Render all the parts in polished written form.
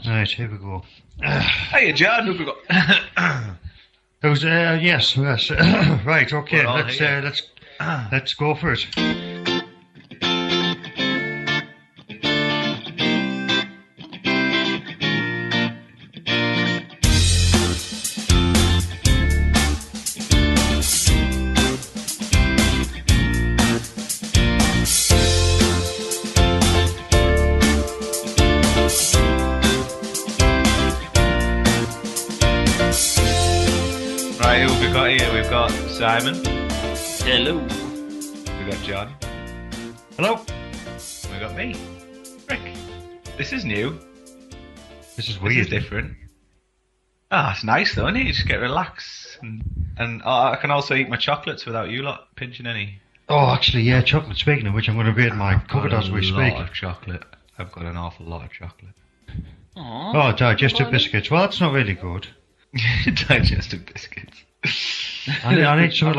Right, here we go. Hey, John, who have we got? Those, yes. Right, okay, let's go for it. We've got Simon. Hello. We've got John. Hello. We've got me, Rick. This is new. This is weird. This is different. It's nice though, isn't it? You just get relaxed. And I can also eat my chocolates without you lot pinching any. Oh, actually, yeah, chocolate. Speaking of which, I'm going to be in my cupboard as we speak. Of chocolate. I've got an awful lot of chocolate. Aww. Oh, digestive biscuits. Well, that's not really good. Digestive biscuits. I need something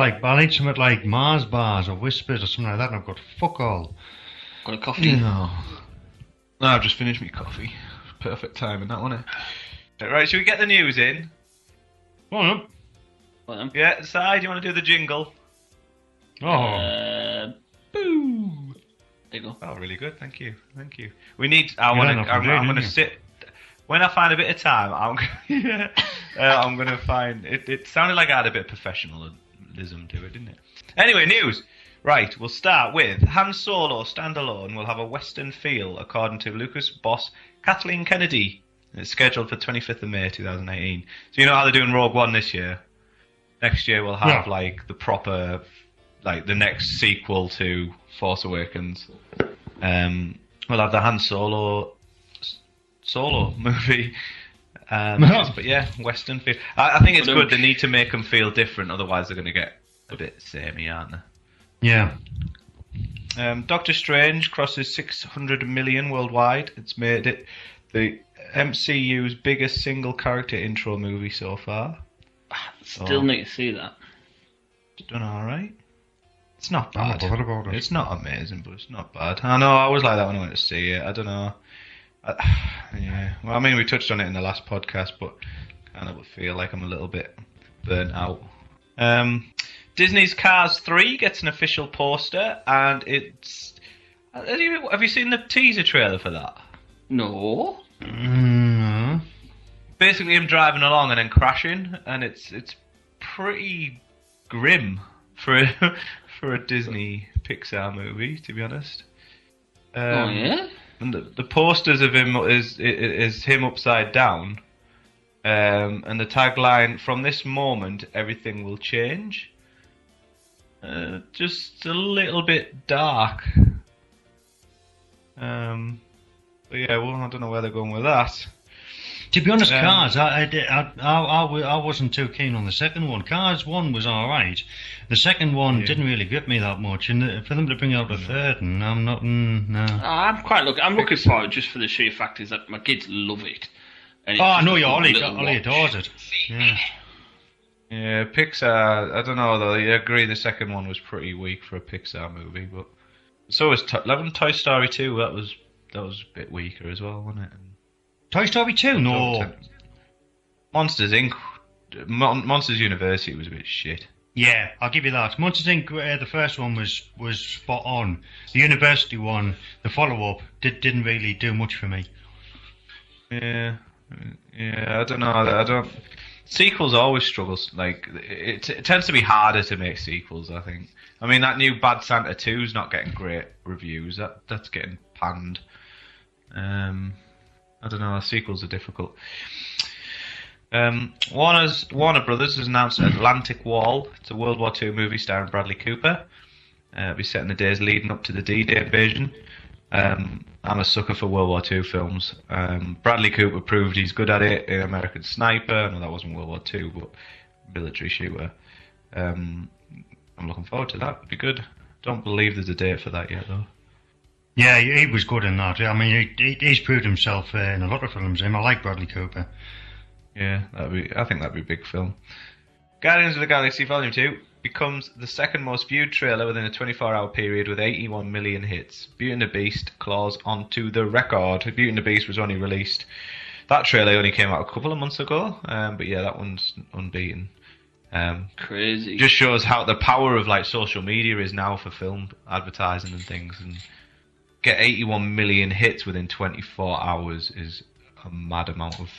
like Mars bars or Whispers or something like that, and I've got fuck all. Got a coffee? No, I've just finished my coffee. Perfect timing, that wasn't it? Right, should we get the news in? Go on. Yeah, Si, do you want to do the jingle? Oh. Boo. There you go. Oh, really good. Thank you. We need. I'm gonna sit. When I find a bit of time, I'm gonna find it. It sounded like I had a bit of professionalism to it, didn't it? Anyway, news. Right, we'll start with Han Solo standalone will have a Western feel, according to Lucas boss Kathleen Kennedy. It's scheduled for 25th of May 2018. So you know how they're doing Rogue One this year. Next year we'll have like the proper, like the next sequel to Force Awakens. We'll have the Han Solo movie. But yeah, Western feel. I think it's good. They need to make them feel different, otherwise they're going to get a bit samey, aren't they? Yeah. Doctor Strange crosses 600 million worldwide. It's made it the MCU's biggest single character intro movie so far. Still need to see that. Done alright. It's not bad. I'm not bothered about it. It's not amazing, but it's not bad. I know, I was like that when I went to see it. I don't know. Yeah. Well, I mean, we touched on it in the last podcast, but kind of feel like I'm a little bit burnt out. Disney's Cars 3 gets an official poster, and it's... Have you seen the teaser trailer for that? No. No. Basically, him driving along and then crashing, and it's pretty grim for a Disney Pixar movie, to be honest. Oh yeah. And the posters of him is him upside down, and the tagline: "From this moment, everything will change." Just a little bit dark. But yeah, well, I don't know where they're going with that. To be honest, Cars, I wasn't too keen on the second one. Cars 1 was alright. The second one didn't really grip me that much, and for them to bring out a third, and I'm not, no. I'm looking forward just for the sheer fact is that my kids love it. And I know Ollie adores it. Yeah, Pixar, I don't know though, I agree the second one was pretty weak for a Pixar movie, but so was Toy Story 2, that was a bit weaker as well, wasn't it? Toy Story 2? No. Monsters Inc. Monsters University was a bit shit. Yeah, I'll give you that. Monsters Inc. The first one was spot on. The University one, the follow-up, didn't really do much for me. Yeah, I don't know. Sequels always struggle. Like it tends to be harder to make sequels, I think. I mean, that new Bad Santa 2's not getting great reviews. That's getting panned. I don't know. Sequels are difficult. Warner Brothers has announced Atlantic Wall. It's a World War II movie starring Bradley Cooper. It'll be set in the days leading up to the D-Day invasion. I'm a sucker for World War II films. Bradley Cooper proved he's good at it in American Sniper. I know that wasn't World War II, but military shooter. I'm looking forward to that. It'll be good. Don't believe there's a date for that yet, though. Yeah, he was good in that. I mean, he's proved himself in a lot of films. I like Bradley Cooper. Yeah, I think that'd be a big film. Guardians of the Galaxy Volume 2 becomes the second most viewed trailer within a 24-hour period with 81 million hits. Beauty and the Beast claws onto the record. Beauty and the Beast was only released That trailer only came out a couple of months ago, but yeah, that one's unbeaten. Crazy. Just shows how the power of like social media is now for film advertising and things, and get 81 million hits within 24 hours is a mad amount of.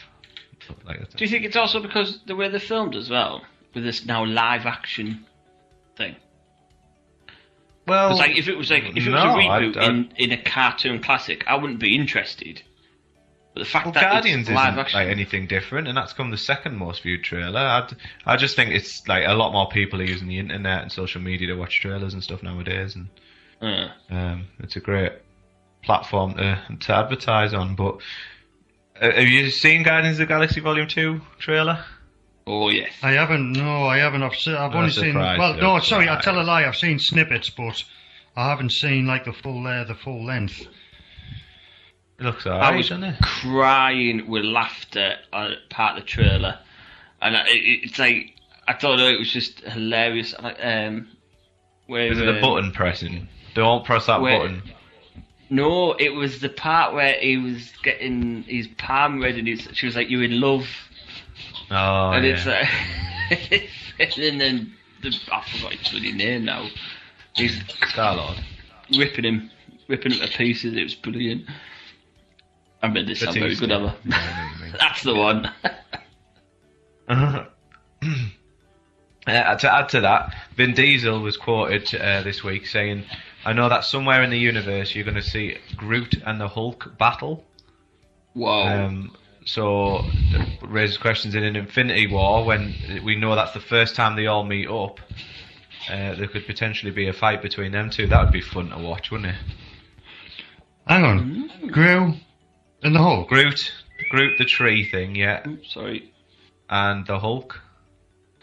Do you think it's also because the way they're filmed as well, with this now live action thing? Well, like if it was a reboot in a cartoon classic, I wouldn't be interested. But the fact that Guardians it's live isn't action, like anything different, and that's come the second most viewed trailer. I just think it's like a lot more people are using the internet and social media to watch trailers and stuff nowadays, and it's a great platform to advertise on. But have you seen Guardians of the Galaxy Volume 2 trailer? Oh yes. I haven't. No, I haven't. I've only seen. Well, no, sorry, I tell a lie. I've seen snippets, but I haven't seen like the full length. It looks alright, I was crying with laughter at part of the trailer, and it's like I thought it was just hilarious. Like, where is it the button pressing? Don't press that button. No, it was the part where he was getting his palm read, and she was like, "You're in love." Oh, and yeah. It's like, and then I forgot his bloody name now. He's Star-Lord. ripping him to pieces. It was brilliant. I made this sound very good, ever. That's the one. To add to that, Vin Diesel was quoted this week saying, "I know that somewhere in the universe you're going to see Groot and the Hulk battle." Whoa. So it raises questions in an Infinity War when we know that's the first time they all meet up. There could potentially be a fight between them two. That would be fun to watch, wouldn't it? Hang on. Groot and the Hulk. Groot the tree thing, yeah. Sorry. And the Hulk.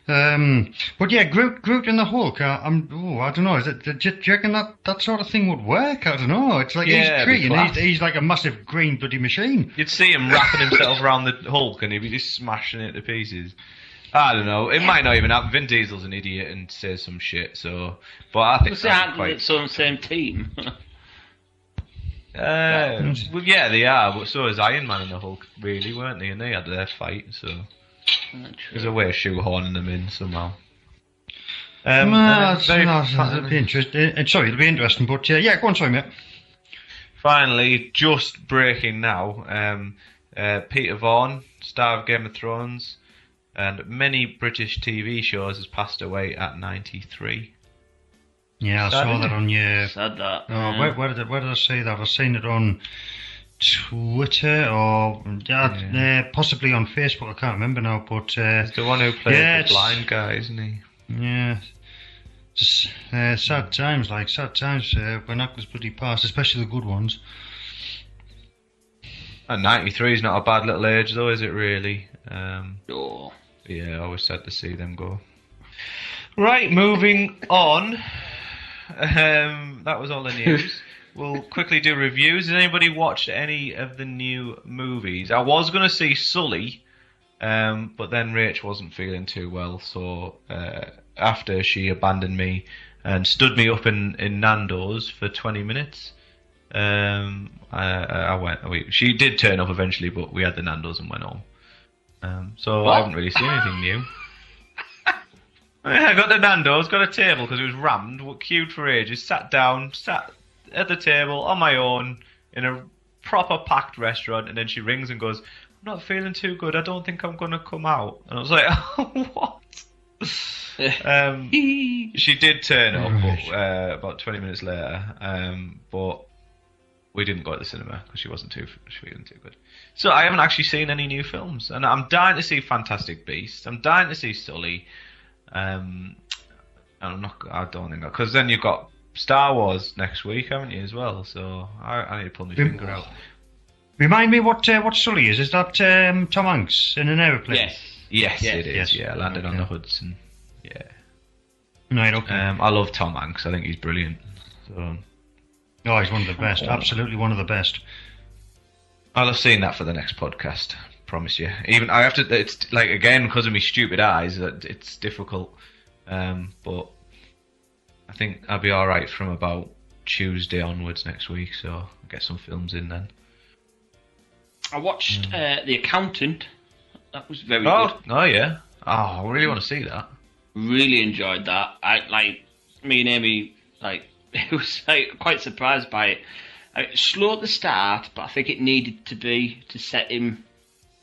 But yeah, Groot and the Hulk. I don't know. Do you reckon that sort of thing would work? I don't know. It's like he's tree and he's like a massive green bloody machine. You'd see him wrapping himself around the Hulk and he'd be just smashing it to pieces. I don't know. It might not even happen. Vin Diesel's an idiot and says some shit. So, but I think that's quite. It's on the same team. Well, yeah, they are. But so is Iron Man and the Hulk, really, weren't they? And they had their fight. So. There's a way of shoehorning them in somehow. It'll be interesting. Sorry, it'll be interesting. But yeah, go on, sorry, mate. Finally, just breaking now. Peter Vaughan, star of Game of Thrones, and many British TV shows, has passed away at 93. Yeah, I saw that on your. Said that. Oh, where did I see that? I've seen it on Twitter or possibly on Facebook. I can't remember now, but he's the one who played the blind guy, isn't he? Yeah, just sad times when actors bloody pass, especially the good ones. And 93 is not a bad little age, though, is it? Really? No. Yeah, always sad to see them go. Right, moving on. That was all the news. We'll quickly do reviews. Has anybody watched any of the new movies? I was going to see Sully, but then Rach wasn't feeling too well, so after she abandoned me and stood me up in Nando's for 20 minutes, I went. She did turn up eventually, but we had the Nando's and went home. So I haven't really seen anything new. I got the Nando's, got a table because it was rammed, queued for ages, sat at the table on my own in a proper packed restaurant, and then she rings and goes, "I'm not feeling too good, I don't think I'm going to come out." And I was like, "Oh, what?" She did turn up about 20 minutes later, but we didn't go to the cinema because she wasn't feeling too good. So I haven't actually seen any new films, and I'm dying to see Fantastic Beasts. I'm dying to see Sully. I don't think because then you've got Star Wars next week, haven't you, as well? So I need to pull my finger out. Remind me what Sully is. Is that Tom Hanks in an aeroplane? Yes, it is. Yeah, landed on the Hudson. Yeah. Right. Okay. I love Tom Hanks. I think he's brilliant. So. Oh, he's one of the best. Absolutely one of the best. I'll have seen that for the next podcast. Promise you. Even I have to. It's like again because of my stupid eyes. It's difficult. But I think I'll be all right from about Tuesday onwards next week. So I'll get some films in then. I watched The Accountant. That was very good. Oh yeah. Oh, I really want to see that. Really enjoyed that. Me and Amy, it was quite surprised by it. It's slow at the start, but I think it needed to be to set him,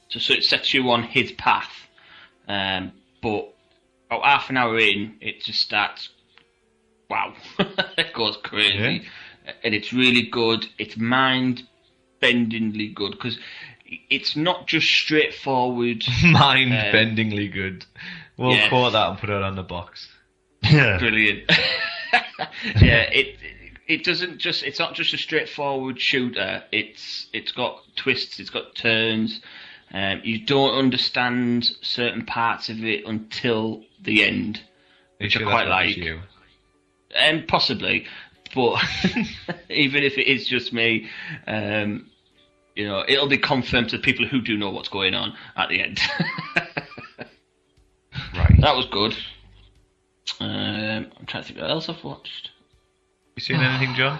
so it sets you on his path. But about half an hour in, it just starts. Wow, it goes crazy, and it's really good. It's mind-bendingly good because it's not just straightforward. Mind-bendingly good. We'll quote that and put it on the box. Yeah, brilliant. Yeah, it doesn't just. It's not just a straightforward shooter. It's got twists. It's got turns. You don't understand certain parts of it until the end, which I quite like. You? Possibly, but even if it is just me, it'll be confirmed to people who do know what's going on at the end. Right. That was good. I'm trying to think what else I've watched. You seen anything, John?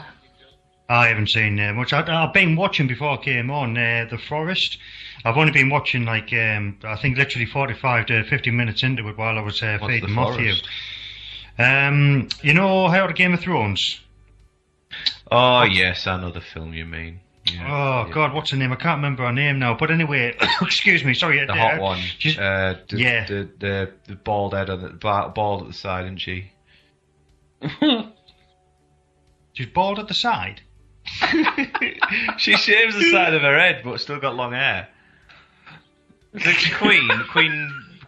I haven't seen much. I've been watching before I came on The Forest. I've only been watching I think literally 45 to 50 minutes into it while I was feeding Matthew. You know how the Game of Thrones? Oh yes, I know the film you mean. Yeah, God, what's her name? I can't remember her name now. But anyway, excuse me, sorry. The hot one. The bald head bald at the side, isn't she? She's bald at the side. She shaves the side of her head, but still got long hair. The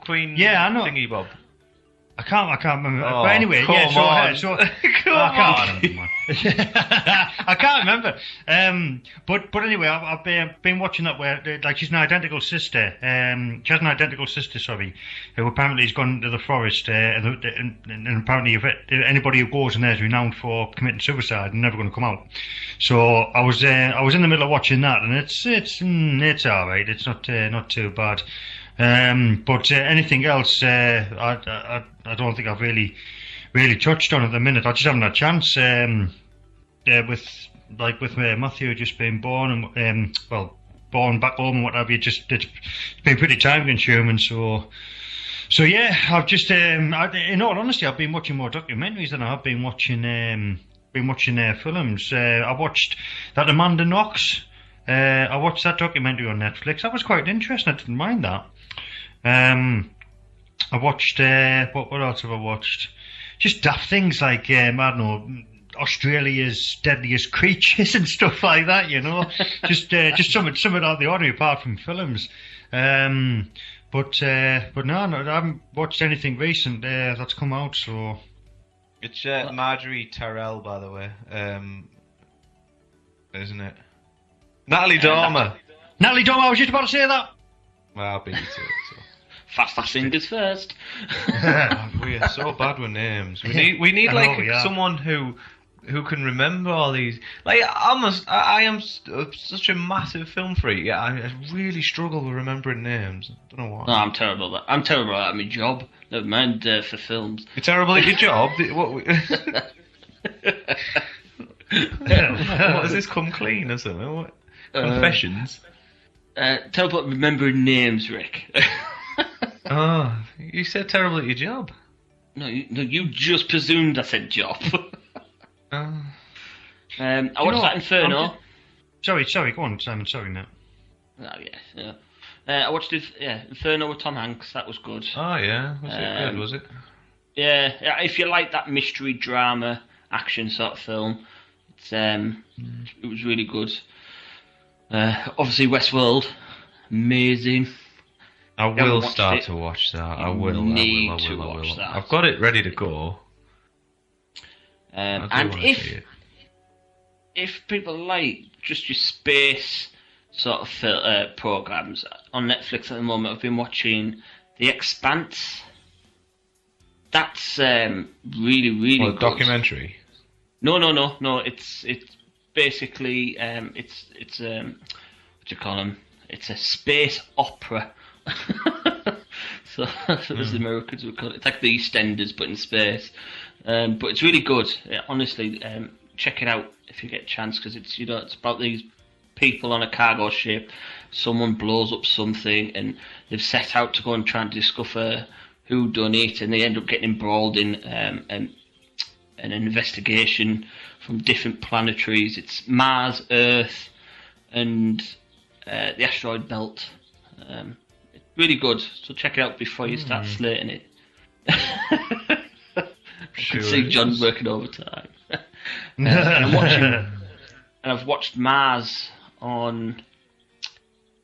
Queen. Yeah, I know. Thingy Bob. I can't remember. But anyway, I can't remember. I can't remember. But anyway, I've been watching that where she's an identical sister. She has an identical sister, who apparently has gone to the forest, and apparently if anybody who goes in there is renowned for committing suicide and never going to come out. So I was in the middle of watching that, and it's all right. It's not too bad. But anything else, I don't think I've really touched on at the minute. I just haven't had a chance. With Matthew just being born and born back home and what have you, it's been pretty time consuming. So yeah, I've just in all honesty, I've been watching more documentaries than I have been watching films. I watched that Amanda Knox. I watched that documentary on Netflix. That was quite interesting. I didn't mind that. I watched what else have I watched? Just daft things like I don't know, Australia's Deadliest Creatures and stuff like that. just something out of the ordinary apart from films. But no, I haven't watched anything recent that's come out. So it's Marjorie Tyrrell, by the way, isn't it? Natalie Dormer. Natalie Dormer. I was just about to say that. Well, I'll beat you to it. So. Fast fingers first. We are so bad with names. We need someone who can remember all these. I am such a massive film freak. Yeah, I really struggle with remembering names. I don't know why. No, I'm terrible at that. I'm terrible at my job. Never mind for films. You're terrible at your job. What has this come clean or something? What? Confessions. Terrible at remembering names, Rick. Oh, you said terrible at your job. No, you just presumed I said job. I watched that Inferno. Sorry, go on, Simon. Sorry, no. Oh yeah. I watched it. Yeah, Inferno with Tom Hanks. That was good. Oh yeah, was it good? Was it? Yeah. If you like that mystery drama action sort of film, it was really good. Obviously, Westworld, amazing. I will start to watch that. I will. Watch that. I've got it ready to go. And if people like just your space sort of programs on Netflix at the moment, I've been watching The Expanse. That's really good. Documentary? No. It's basically it's what do you call them? It's a space opera. So as the Americans would call it. It's like the EastEnders but in space. But it's really good. Honestly, check it out if you get a chance because it's about these people on a cargo ship. Someone blows up something, and they've set out to go and try and discover who done it, and they end up getting embroiled in an investigation from different planetaries. It's Mars, Earth, and the asteroid belt. It's really good, so check it out before you start slating it. I can see John working overtime. And I've watched Mars on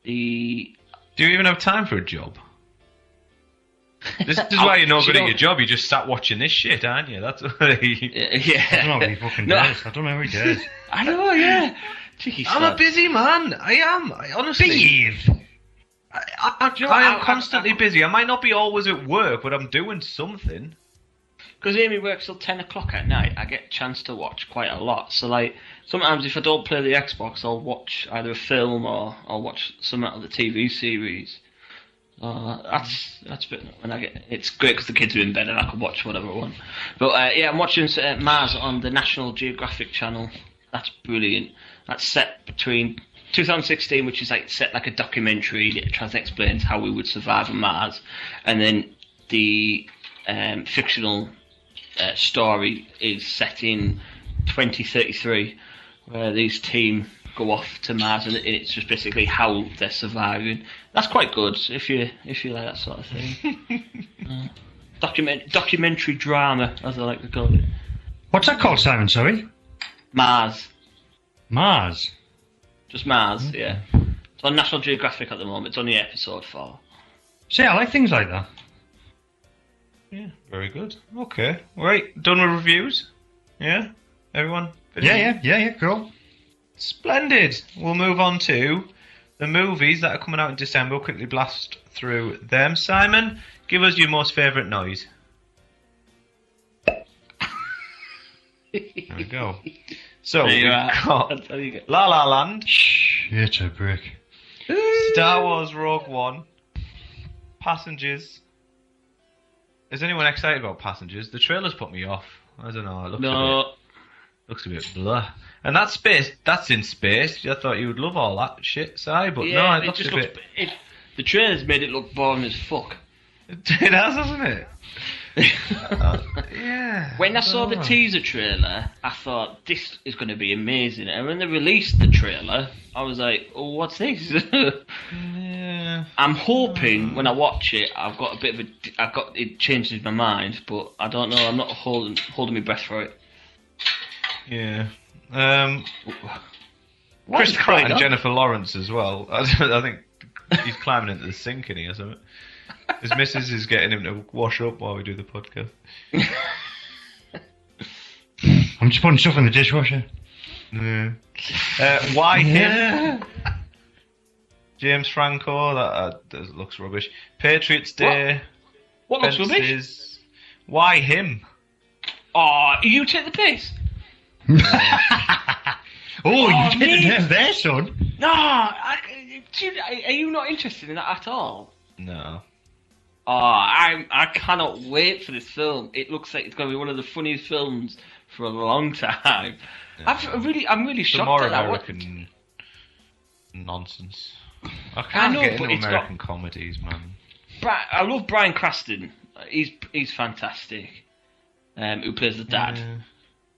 the... Do you even have time for a job? This is why you're not good at your job. You just sat watching this shit, aren't you? That's yeah. I don't know how he fucking does. I don't know how he does. I know, yeah. I'm a busy man. I am. Honestly. I am constantly busy. I might not be always at work, but I'm doing something. Because Amy works till 10 o'clock at night, I get a chance to watch quite a lot. So, like, sometimes if I don't play the Xbox, I'll watch either a film or I'll watch some of the TV series. That's when I get. It's great because the kids are in bed and I can watch whatever I want. But yeah, I'm watching Mars on the National Geographic channel. That's brilliant. That's set between 2016, which is like set like a documentary that tries to explain how we would survive on Mars, and then the fictional story is set in 2033, where these team go off to Mars, and it's just basically how they're surviving. That's quite good if you like that sort of thing. Documentary drama, as I like to call it. What's that called, Simon? Sorry. Mars. Mars. Just Mars, yeah. It's on National Geographic at the moment. It's only episode 4. See, I like things like that. Yeah, very good. Okay, right, done with reviews? Yeah, everyone? Yeah, cool. Splendid. We'll move on to the movies that are coming out in December. We'll quickly blast through them. Simon, give us your most favourite noise. There we go. So, we've got La La Land. It's a brick. Star Wars Rogue One. Passengers. Is anyone excited about Passengers? The trailer's put me off. I don't know. It looks a bit blah. And that's in space. I thought you would love all that shit, Si, but yeah, no, it looks a bit... The trailer's made it look boring as fuck. It has, hasn't it? Yeah. When I saw the teaser trailer, I thought, this is going to be amazing. And when they released the trailer, I was like, oh, what's this? Yeah. I'm hoping when I watch it, it changes my mind, but I don't know. I'm not holding my breath for it. Yeah. Chris Pratt and Jennifer Lawrence as well. I think he's climbing into the sink in here or something. His missus is getting him to wash up while we do the podcast. I'm just putting stuff in the dishwasher. Yeah. Why him? James Franco, that looks rubbish. Patriots Day. What looks rubbish? Why him? Oh, you take the piss. You did it there, son. No, are you not interested in that at all? No. Oh, I cannot wait for this film. It looks like it's going to be one of the funniest films for a long time. Yeah. I'm really shocked more at that. American nonsense. I can't get into American comedies, man. I love Bryan Cranston. He's fantastic. Who plays the dad.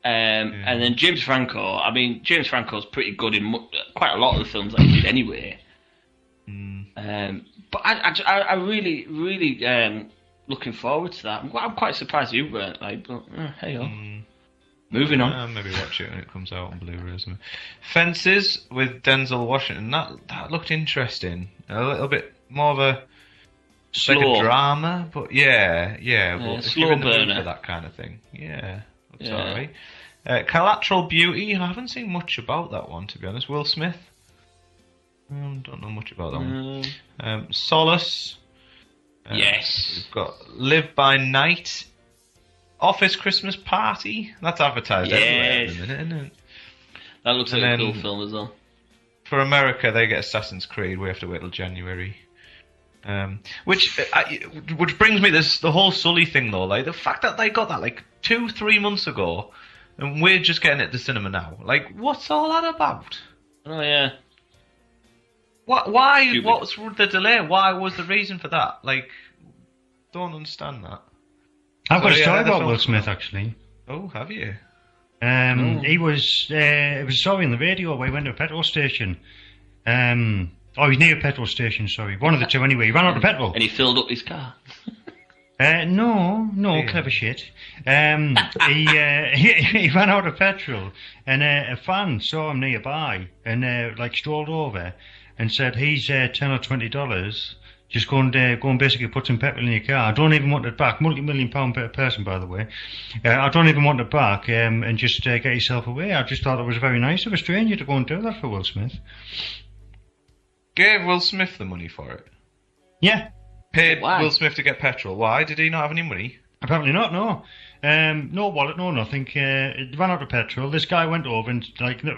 And then James Franco. I mean, James Franco's pretty good in quite a lot of the films that he did anyway. But I really looking forward to that. I'm quite surprised you weren't. But hey, moving on. Maybe watch it when it comes out on Blu-ray or something. Fences with Denzel Washington. That looked interesting. A little bit more of a slow. Like a drama, but yeah. But if slow you're in the mood burner for that kind of thing, looks alright. Collateral Beauty. I haven't seen much about that one, to be honest. Will Smith. Don't know much about that one. Solace. Yes. We've got Live by Night. Office Christmas Party. That's advertised everywhere at the minute, isn't it? That looks like a cool film as well. For America, they get Assassin's Creed. We have to wait till January. Which brings me to the whole Sully thing, though. Like, the fact that they got that, 2-3 months ago, and we're just getting it to cinema now. Like, what's all that about? Oh, yeah. Why? Stupid. What was the delay? Why was the reason for that? Like, don't understand that. I've got a story the about film- Will Smith, actually. Oh, have you? He was, it was a story in the radio where he went to a petrol station. He was near a petrol station, sorry. One of the two, anyway. He ran out of petrol. And he filled up his car. No, Yeah. clever shit. He ran out of petrol, and a fan saw him nearby, and strolled over, and said, "He's $10 or $20. Just go and basically put some petrol in your car. I don't even want it back. Multi-million-pound person, by the way. I don't even want it back. And just get yourself away." I just thought it was very nice of a stranger to go and do that for Will Smith. Gave Will Smith the money for it. Yeah, Paid Why? Will Smith to get petrol. Why? Did he not have any money? apparently not. No. No wallet, no nothing. It ran out of petrol. This guy went over and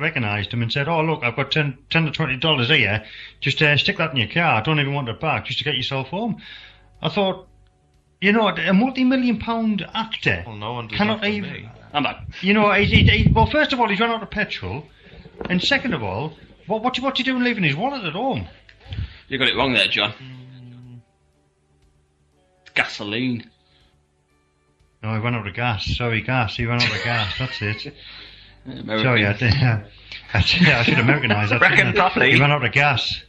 recognised him and said, "Oh look, I've got $10 to $20 here. Just stick that in your car. I don't even want it back, just to get yourself home." I thought, a multi-million-pound actor Well, no one does cannot that for even. me. I'm back. Well, first of all, he's run out of petrol, and second of all, what's he doing leaving his wallet at home? You got it wrong there, John. It's gasoline. No, he ran out of gas. Sorry, gas. He ran out of gas. That's it. American. Sorry, I should Americanise that. Reckon shouldn't I? properly. He ran out of gas.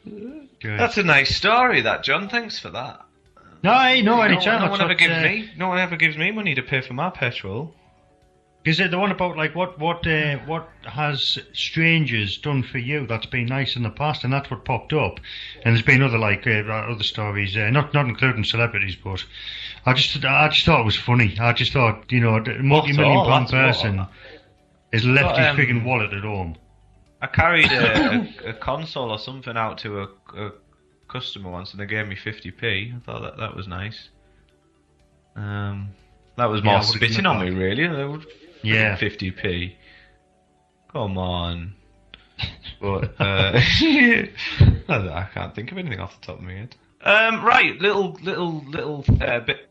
Good. That's a nice story, that, John. Thanks for that. No, anytime. No one ever gives me money to pay for my petrol. Because the one about what has strangers done for you that's been nice in the past, and that's what popped up. And there's been other stories, not including celebrities, but I just thought it was funny. I just thought, a multi-million-pound person has left his frigging wallet at home. I carried a console or something out to a customer once, and they gave me 50p. I thought that was nice. That was more spitting on me, really. They would Yeah. 50p. Come on. But I can't think of anything off the top of my head. Right, little bit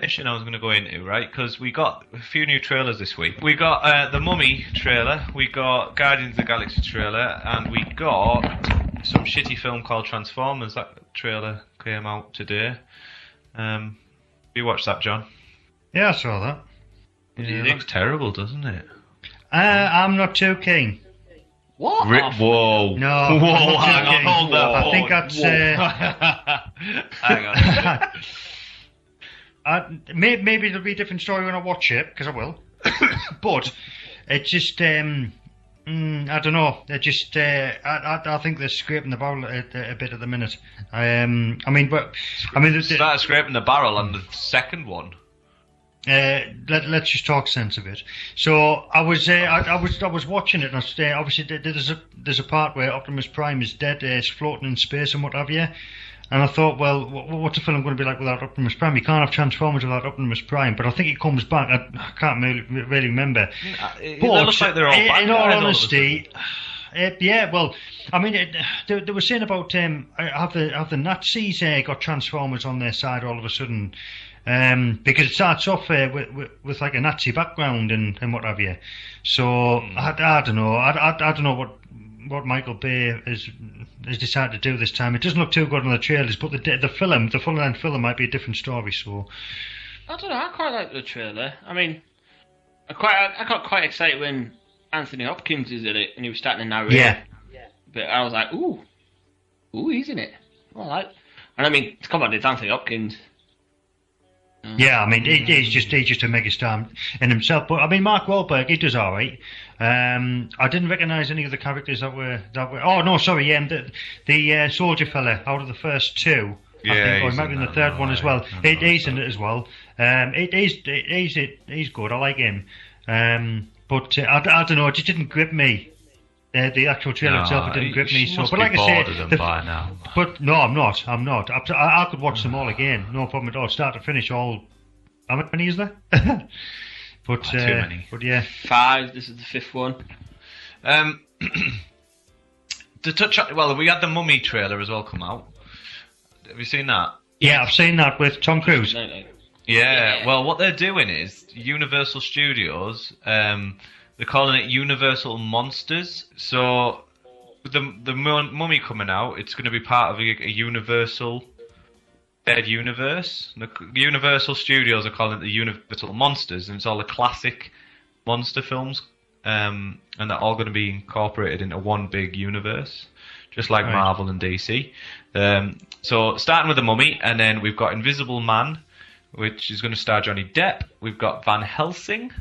mission I was going to go into, right? Because we got a few new trailers this week. We got the Mummy trailer, we got Guardians of the Galaxy trailer, and we got some shitty film called Transformers. That trailer came out today. You watched that, John? Yeah, I saw that. It looks terrible, doesn't it? I'm not too keen. What? Whoa. No. Whoa, hang on, hold up. I think that's. Hang on. Maybe there'll be a different story when I watch it, because I will. But it just. I don't know. It just. I think they're scraping the barrel a bit at the minute. Started scraping the barrel on the second one. Let's just talk sense of it. So I was watching it, and obviously there's a part where Optimus Prime is dead, is floating in space and what have you. And I thought, well, what's the film going to be like without Optimus Prime? You can't have Transformers without Optimus Prime, but I think he comes back. I can't really remember. It looks like they're all in all guys honesty. They were saying about have the Nazis got Transformers on their side all of a sudden. Because it starts off with like a Nazi background and what have you. So I don't know. I don't know what Michael Bay has decided to do this time. It doesn't look too good on the trailers, but the full-length film might be a different story. So I don't know. I quite like the trailer. I mean, I got quite excited when Anthony Hopkins is in it and he was starting to narrate. Yeah. But I was like, ooh, he's in it. All right. And I mean, come on, it's Anthony Hopkins. Yeah, I mean, he's just a megastar in himself. But I mean, Mark Wahlberg, he does all right. I didn't recognise any of the characters that were. Oh no, sorry, the soldier fella out of the first two. Yeah, I think, or he's he might be in in the that third one as well. He's in it as well. He's good. I like him. But I don't know. It just didn't grip me. The actual trailer itself, it didn't grip me. So, but like I said, by now. But no, I'm not. I could watch them all again, no problem at all, start to finish. All. How many is there? But Too many. But yeah, 5. This is the 5th one. To touch on, well, we had the Mummy trailer as well come out. Have you seen that? yeah, I've seen that with Tom Cruise. No. Yeah. Well, what they're doing is Universal Studios. They're calling it Universal Monsters. So the Mummy coming out, it's going to be part of a Universal Dead Universe. The Universal Studios are calling it the Universal Monsters, and it's all the classic monster films, and they're all going to be incorporated into one big universe, just like Marvel and DC. So starting with the Mummy, and then we've got Invisible Man, which is going to star Johnny Depp. We've got Van Helsing.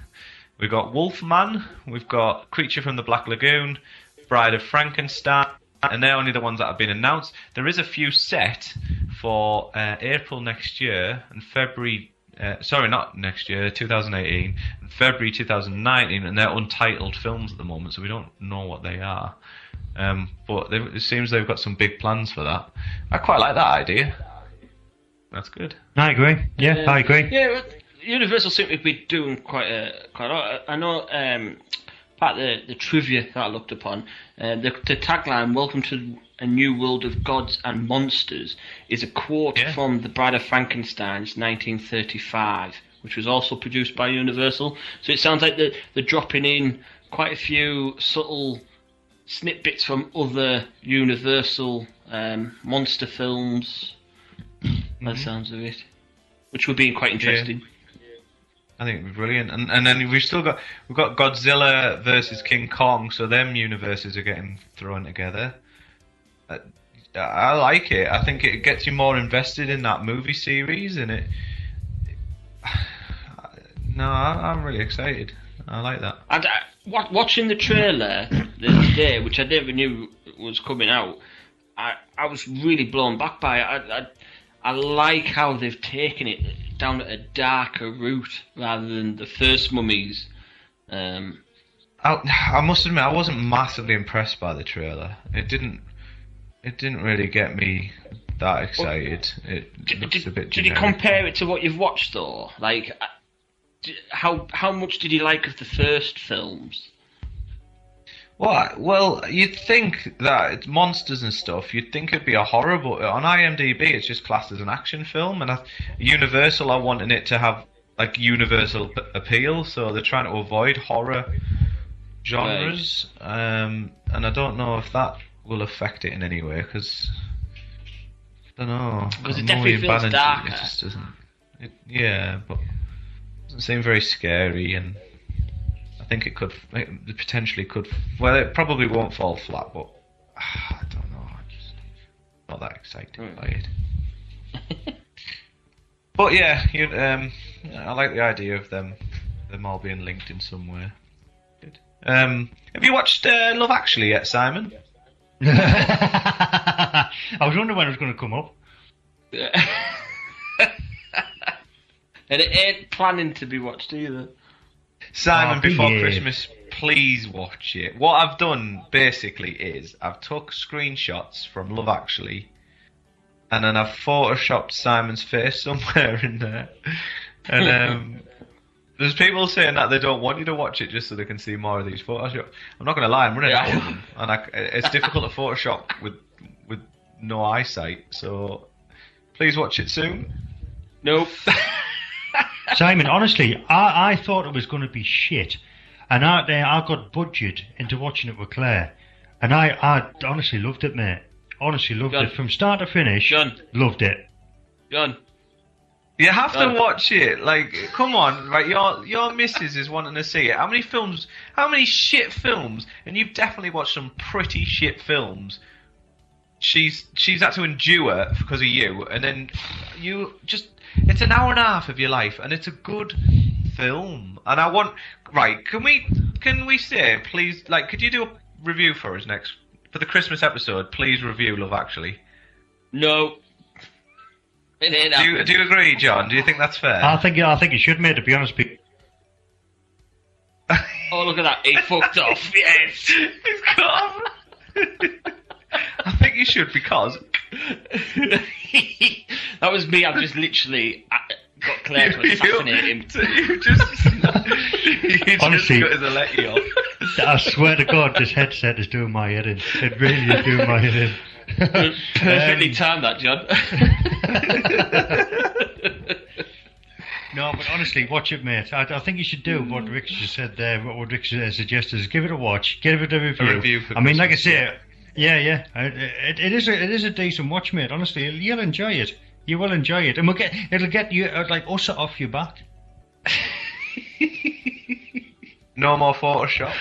We've got Wolfman. We've got Creature from the Black Lagoon, Bride of Frankenstein, and they're only the ones that have been announced. There is a few set for April next year and February. Sorry, not next year, 2018, and February 2019, and they're untitled films at the moment, so we don't know what they are. But it seems they've got some big plans for that. I quite like that idea. That's good. I agree. Yeah, I agree. Yeah, Universal seem to be doing quite a lot. I know part of the trivia that I looked upon, the tagline, "Welcome to a new world of gods and monsters," is a quote from The Bride of Frankenstein's 1935, which was also produced by Universal. So it sounds like they're dropping in quite a few subtle snippets from other Universal monster films. By the sounds of it, which would be quite interesting. I think it'd be brilliant, and then we've got Godzilla versus King Kong, so them universes are getting thrown together. I like it. I think it gets you more invested in that movie series, and I'm really excited. I like that. And watching the trailer the other day, which I never knew was coming out, I was really blown back by it. I like how they've taken it down a darker route rather than the first Mummies. I must admit, I wasn't massively impressed by the trailer. It didn't really get me that excited. It looks a bit generic. Did you compare it to what you've watched though? Like, how much did you like of the first films? Well, you'd think that it's monsters and stuff. You'd think it'd be a horror, but on IMDb it's just classed as an action film. And Universal are wanting it to have like universal appeal, so they're trying to avoid horror genres. Right. And I don't know if that will affect it in any way, because I don't know. Because it definitely feels darker. It just doesn't. But it doesn't seem very scary, and I think it potentially could. Well, it probably won't fall flat, but I don't know. I'm just not that excited by it. But yeah, I like the idea of them all being linked in some way. Good. Have you watched Love Actually yet, Simon? I was wondering when it was going to come up. And it ain't planning to be watched either. Simon, before Christmas, please watch it. What I've done, basically, is I've took screenshots from Love Actually, and then I've photoshopped Simon's face somewhere in there. And there's people saying that they don't want you to watch it just so they can see more of these photoshops. I'm not going to lie, I'm running out of them. And it's difficult to Photoshop with no eyesight, so please watch it soon. Nope. Simon, honestly, I thought it was going to be shit, and I got budgeted into watching it with Claire, and I honestly loved it, mate. Honestly loved it from start to finish. John. Loved it. John. You have to watch it. Like, come on, right? Your missus is wanting to see it. How many shit films? And you've definitely watched some pretty shit films. She's had to endure because of you, and then you just. It's an hour and a half of your life, and it's a good film. And I want, right? Can we say, please, like, could you do a review for us for the Christmas episode? Please review Love Actually. No. Do you agree, John? Do you think that's fair? I think you should, mate. To be honest, Oh, look at that! He fucked off. Yes, he's gone. I think you should, because that was me. I've just literally got Claire to assassinate him. You just honestly, got his Aleti off. I swear to God, this headset is doing my head in. It really is doing my head in. Perfectly timed that, John. No, but honestly, watch it, mate. I think you should do what Rick just said there. What Rick suggested is give it a watch, give it a review. For I mean, like I Christmas, say, Yeah. It is a decent watch, mate. Honestly, you'll enjoy it. You will enjoy it, and it'll get you like usher off your back. No more Photoshop.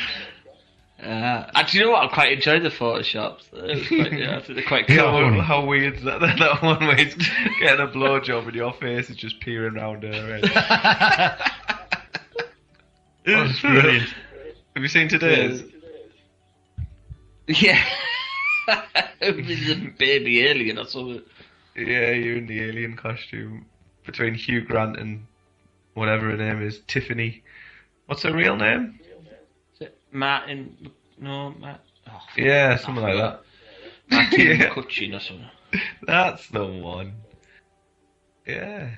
Actually, you know what? I quite enjoy the Photoshops. I think they're quite cool. How weird is that one where he's getting a blowjob and your face is just peering around her head. That's brilliant. Have you seen today's? Yeah. With a baby alien or something. Yeah, you're in the alien costume between Hugh Grant and whatever her name is, Tiffany. What's her real name? Is it Martin? No, Matt. Oh, yeah, something like that. Martin McCutcheon or something. That's the one. Yeah.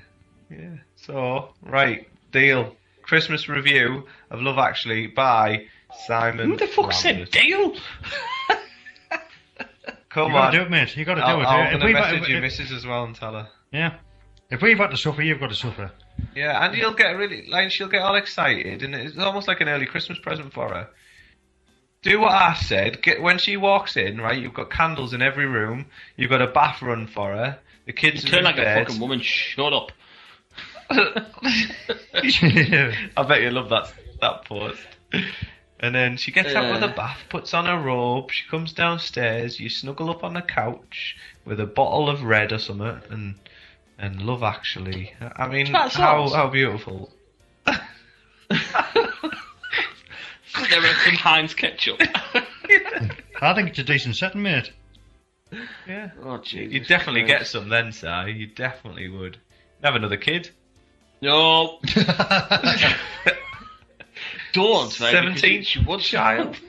So, right, deal. Christmas review of Love Actually by Simon. Who the fuck said deal? Come you on. gotta do it, mate. You gotta do it. I'm gonna message your missus as well and tell her. Yeah. If we've had to suffer, you've got to suffer. Yeah, and you'll get she'll get all excited, and it's almost like an early Christmas present for her. Do what I said. When she walks in, right, you've got candles in every room. You've got a bath run for her. The kids are in like bed. A fucking woman. Shut up. I bet you love that post. And then she gets out with a bath, puts on her robe, she comes downstairs, you snuggle up on the couch with a bottle of red or something, and Love Actually. I mean, how beautiful. There is some Heinz ketchup. I think it's a decent setting, mate. Yeah. Oh, Jesus. You'd definitely get some then, Si. You definitely would. Have another kid. No. Don't, right? 17 She wants child.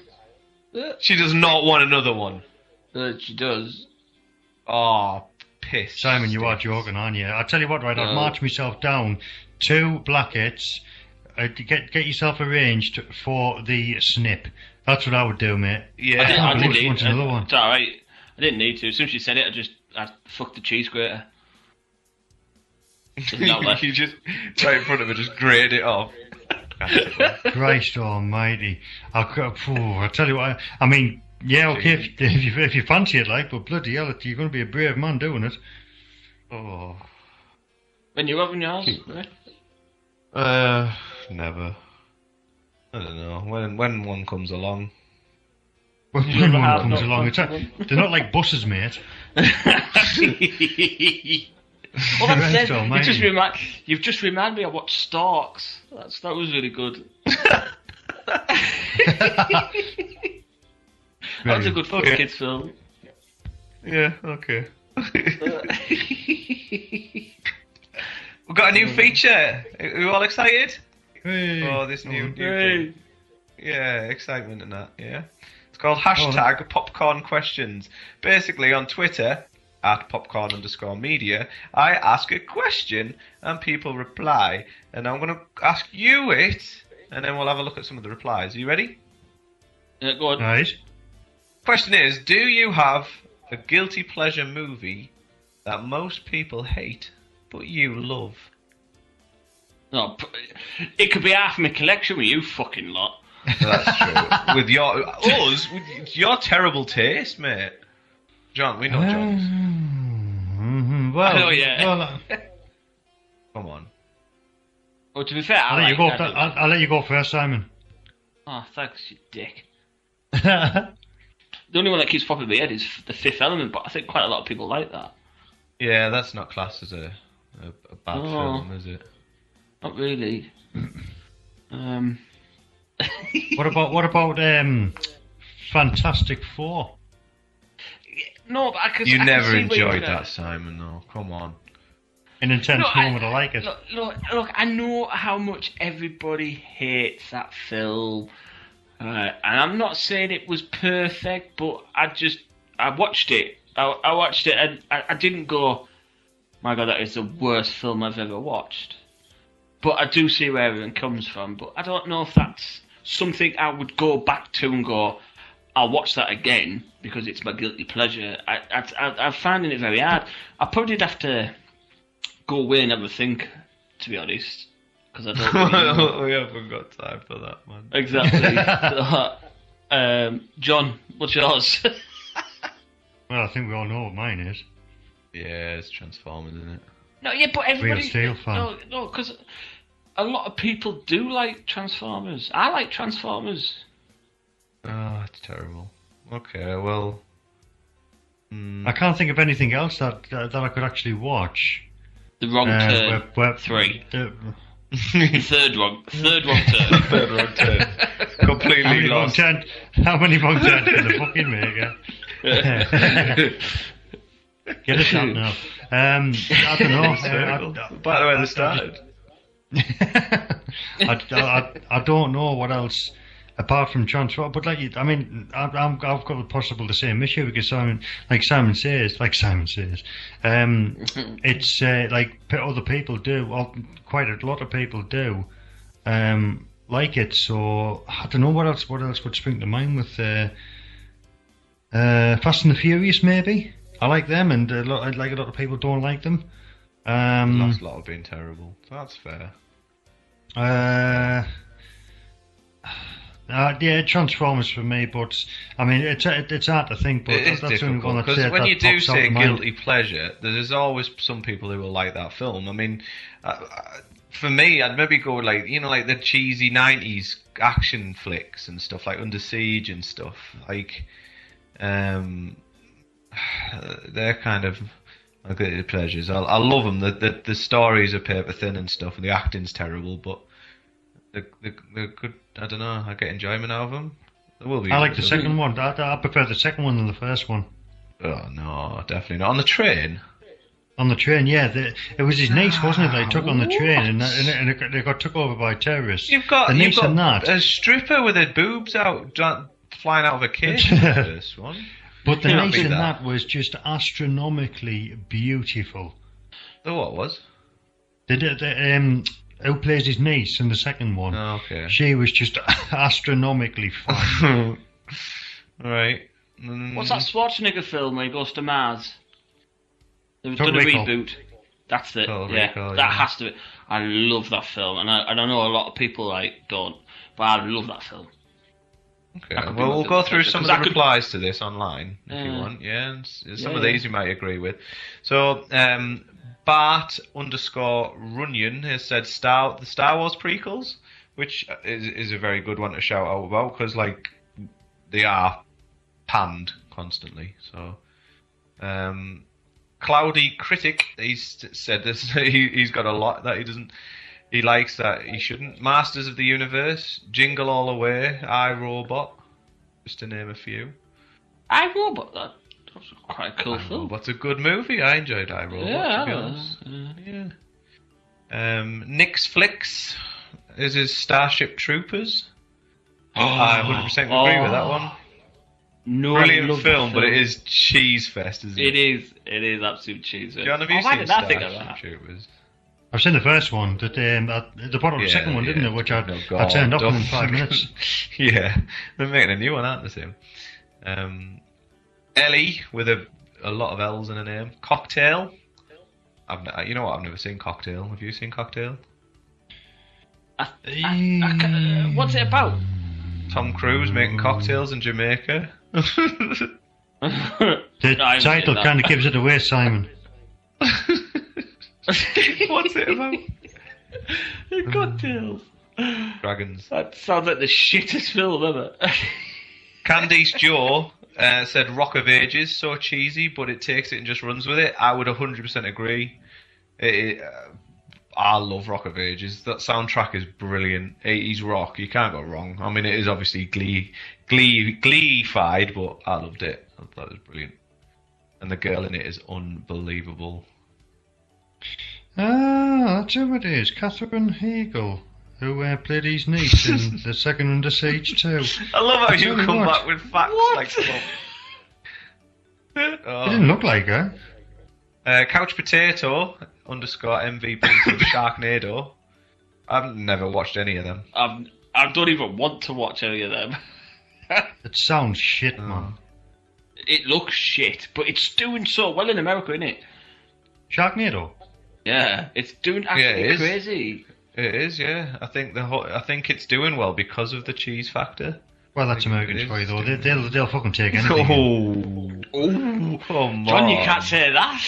She does not want another one. She does. Oh, piss. Simon, you are joking, aren't you? I tell you what, right? I'd march myself down 2 blankets. Get yourself arranged for the snip. That's what I would do, mate. Yeah, I didn't want another one. It's alright. I didn't need to. As soon as she said it, I fucked the cheese grater. You just right in front of her, just grate it off. Christ Almighty! I tell you what. I mean, yeah, okay, if you fancy it, like, but bloody hell, you're going to be a brave man doing it. Oh. When you having yours, right? Never. I don't know. When one comes along. When one comes along, they're not like buses, mate. Well, that's it. You've just reminded me I watched Storks. That was really good. That was a good kids film. Yeah, okay. We've got a new feature. Are you all excited? Hey. Oh, this new thing. Yeah, excitement and that, yeah. It's called hashtag Popcorn Questions. Basically, on Twitter, at popcorn_media, I ask a question and people reply. And I'm going to ask you it, and then we'll have a look at some of the replies. Are you ready? Yeah, go on. Right. Question is, do you have a guilty pleasure movie that most people hate, but you love? No, it could be half my collection with you fucking lot. That's true. With your terrible taste, mate. John, we know John's. Mm-hmm. Well, oh, yeah. Well, come on. Well, to be fair, I'll let you go first, Simon. Oh, thanks, you dick. The only one that keeps popping in my head is The Fifth Element, but I think quite a lot of people like that. Yeah, that's not classed as a bad film, is it? Not really. What about Fantastic Four? No, but I can. You I never can see enjoyed that, Simon. No, come on. An intense moment, I like it. Look, I know how much everybody hates that film, and I'm not saying it was perfect, but I watched it. I watched it, and I didn't go, my God, that is the worst film I've ever watched. But I do see where everyone comes from. But I don't know if that's something I would go back to and go, I'll watch that again because it's my guilty pleasure. I'm finding it very hard. I probably have to go away and have a think, to be honest, because I don't really know. We haven't got time for that, man. Exactly. John, what's yours? Well, I think we all know what mine is. Yeah, it's Transformers, isn't it? No, yeah, but everybody... Real Steel fan. No, because a lot of people do like Transformers. I like Transformers. Oh, it's terrible. Okay, well... I can't think of anything else that I could actually watch. The Wrong Turn 3. Third wrong turn. Third wrong turn. Completely lost. How many wrong turns can the fucking make? Get us out now. I don't know. By the way, they started. I don't know what else apart from Transformers. But I've got possible the same issue because Simon says, it's like other people do. Well, quite a lot of people do like it. So I don't know what else would spring to mind with Fast and the Furious maybe. I like them, and a lot of people don't like them. Last lot have been terrible. So that's fair. Yeah, Transformers for me, but I mean it's hard to think. But that's the only one because when you do say guilty pleasure, there's always some people who will like that film. I mean, for me, I'd maybe go like the cheesy '90s action flicks and stuff like Under Siege and stuff like. They're kind of my guilty pleasures. I love them. The stories are paper thin and stuff, and the acting's terrible, but they're good. I don't know. I get enjoyment out of them. There will be. I like the second one. I prefer the second one than the first one. Oh no, definitely not. On the train. On the train, yeah. It was his niece, wasn't it? They took on the train, and they got took over by terrorists. You've got a stripper with her boobs out, flying out of a cage in the first one. But the niece in that was just astronomically beautiful. The what was? Who plays his niece in the second one? Oh, okay. She was just astronomically fine. Right. What's that Schwarzenegger film where he goes to Mars? They've done a reboot. That's it. That has to be. I love that film, and I know a lot of people don't, but I love that film. Okay, well, we'll go through some of the replies to this online if you want. Yeah, and some of these you might agree with. So, Bart_Runyon has said the Star Wars prequels, which is a very good one to shout out about because they are panned constantly. So, Cloudy Critic, he's said this. He's got a lot that he doesn't. He likes that he shouldn't. Masters of the Universe, Jingle All the Way, iRobot, just to name a few. iRobot, that's quite a cool film. What's a good movie? I enjoyed iRobot, to be honest. Yeah. Nick's Flicks is his Starship Troopers. I 100% agree with that one. No, brilliant film, but it is cheese fest, isn't it? It is absolute cheese fest. John, have you seen Starship Troopers? I've seen the first one, but they brought up the second one, didn't they? Which I turned off in 5 minutes. Yeah, they're making a new one, aren't they, Sam? Ellie, with a lot of L's in her name. Cocktail. You know what? I've never seen Cocktail. Have you seen Cocktail? What's it about? Tom Cruise making cocktails in Jamaica. The title kind of gives it away, Simon. What's it about? Cocktails. Dragons. That sounds like the shittest film ever. Candice Joe said Rock of Ages, so cheesy, but it takes it and just runs with it. I would 100% agree. I love Rock of Ages. That soundtrack is brilliant. 80s rock, you can't go wrong. I mean, it is obviously glee-fied, but I loved it. I thought it was brilliant. And the girl in it is unbelievable. That's who it is. Catherine Hagel, who played his niece in the second Under Siege 2. I love how you come back with facts like that. It didn't look like her. Couch Potato _MVP from Sharknado. I've never watched any of them. I don't even want to watch any of them. It sounds shit, man. It looks shit, but it's doing so well in America, isn't it? Sharknado. Yeah, it's doing absolutely crazy. It is, yeah. I think it's doing well because of the cheese factor. Well, that's Americans for you, though. They'll fucking take anything. Oh, come John, on. you can't say that.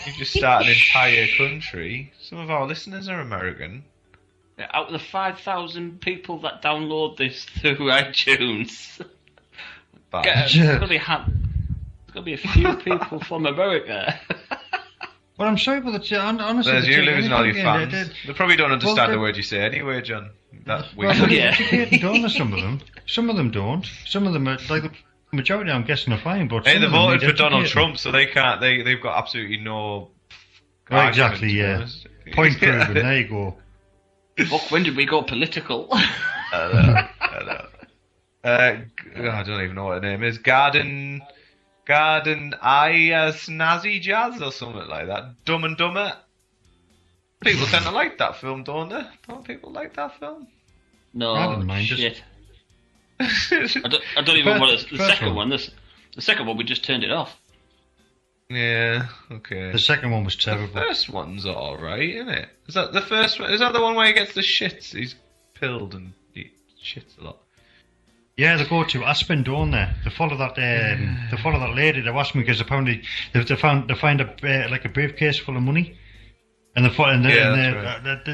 You just started an entire country. Some of our listeners are American. Out of the 5,000 people that download this through iTunes, there's got to be a few people from America. Well, I'm sorry, but honestly... There's you losing all your fans. They probably don't understand the word you say anyway, John. Educated, don't they, some of them? Some of them don't. Some of them are, like, the majority, I'm guessing, are fine, but hey, they voted for Donald Trump, so they can't... They've got absolutely no... Well, exactly, yeah. Point proven, there you go. Look, when did we go political? I don't even know what her name is. Garden Snazzy Jazz or something like that. Dumb and Dumber. People tend to like that film, don't they? Don't people like that film? No, I didn't mind shit. I don't even want to... The second one, we just turned it off. Yeah, okay. The second one was terrible. The first one's alright, isn't it? Is that the first one? Is that the one where he gets the shits? He's pilled and he shits a lot. Yeah, they go to Aspen, don't they? They follow that. They follow that lady to Aspen because apparently they find a briefcase full of money, and they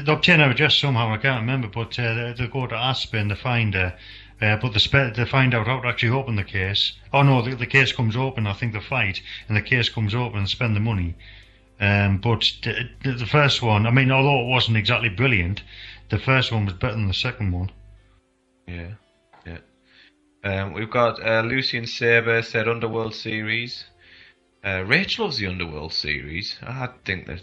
obtain her address somehow. I can't remember, but they go to Aspen. They find her, but they find out how to actually open the case. Oh no, the case comes open. I think they fight, and the case comes open and spend the money. But the first one, I mean, although it wasn't exactly brilliant, the first one was better than the second one. Yeah. We've got Lucy and Sabre said Underworld series. Rach loves the Underworld series. I think that...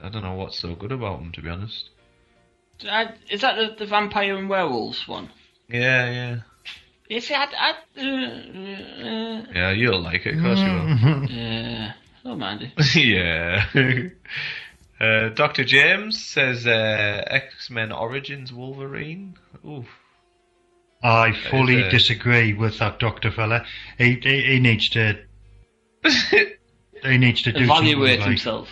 I don't know what's so good about them, to be honest. Is that the vampire and werewolves one? Yeah. You see, yeah, you'll like it, of course you will. Yeah, I don't mind it. Yeah. Dr. James says X-Men Origins Wolverine. Oof. I fully disagree with that doctor fella. He needs to. He needs to do evaluate something himself.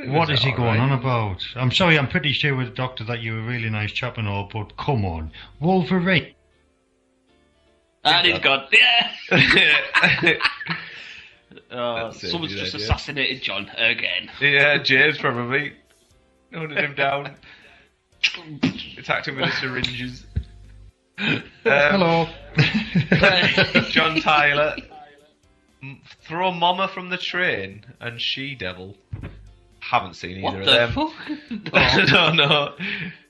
What is he going on about? I'm sorry, I'm pretty sure with the doctor that you're a really nice chap and all, but come on, Wolverine. And he's gone. Yeah. Someone's just assassinated John again. Yeah, James probably hunted him down. Attacked him with the syringes. Hello. John Tyler. Throw Mama from the train and She-Devil. Haven't seen either of them. What the fuck? No.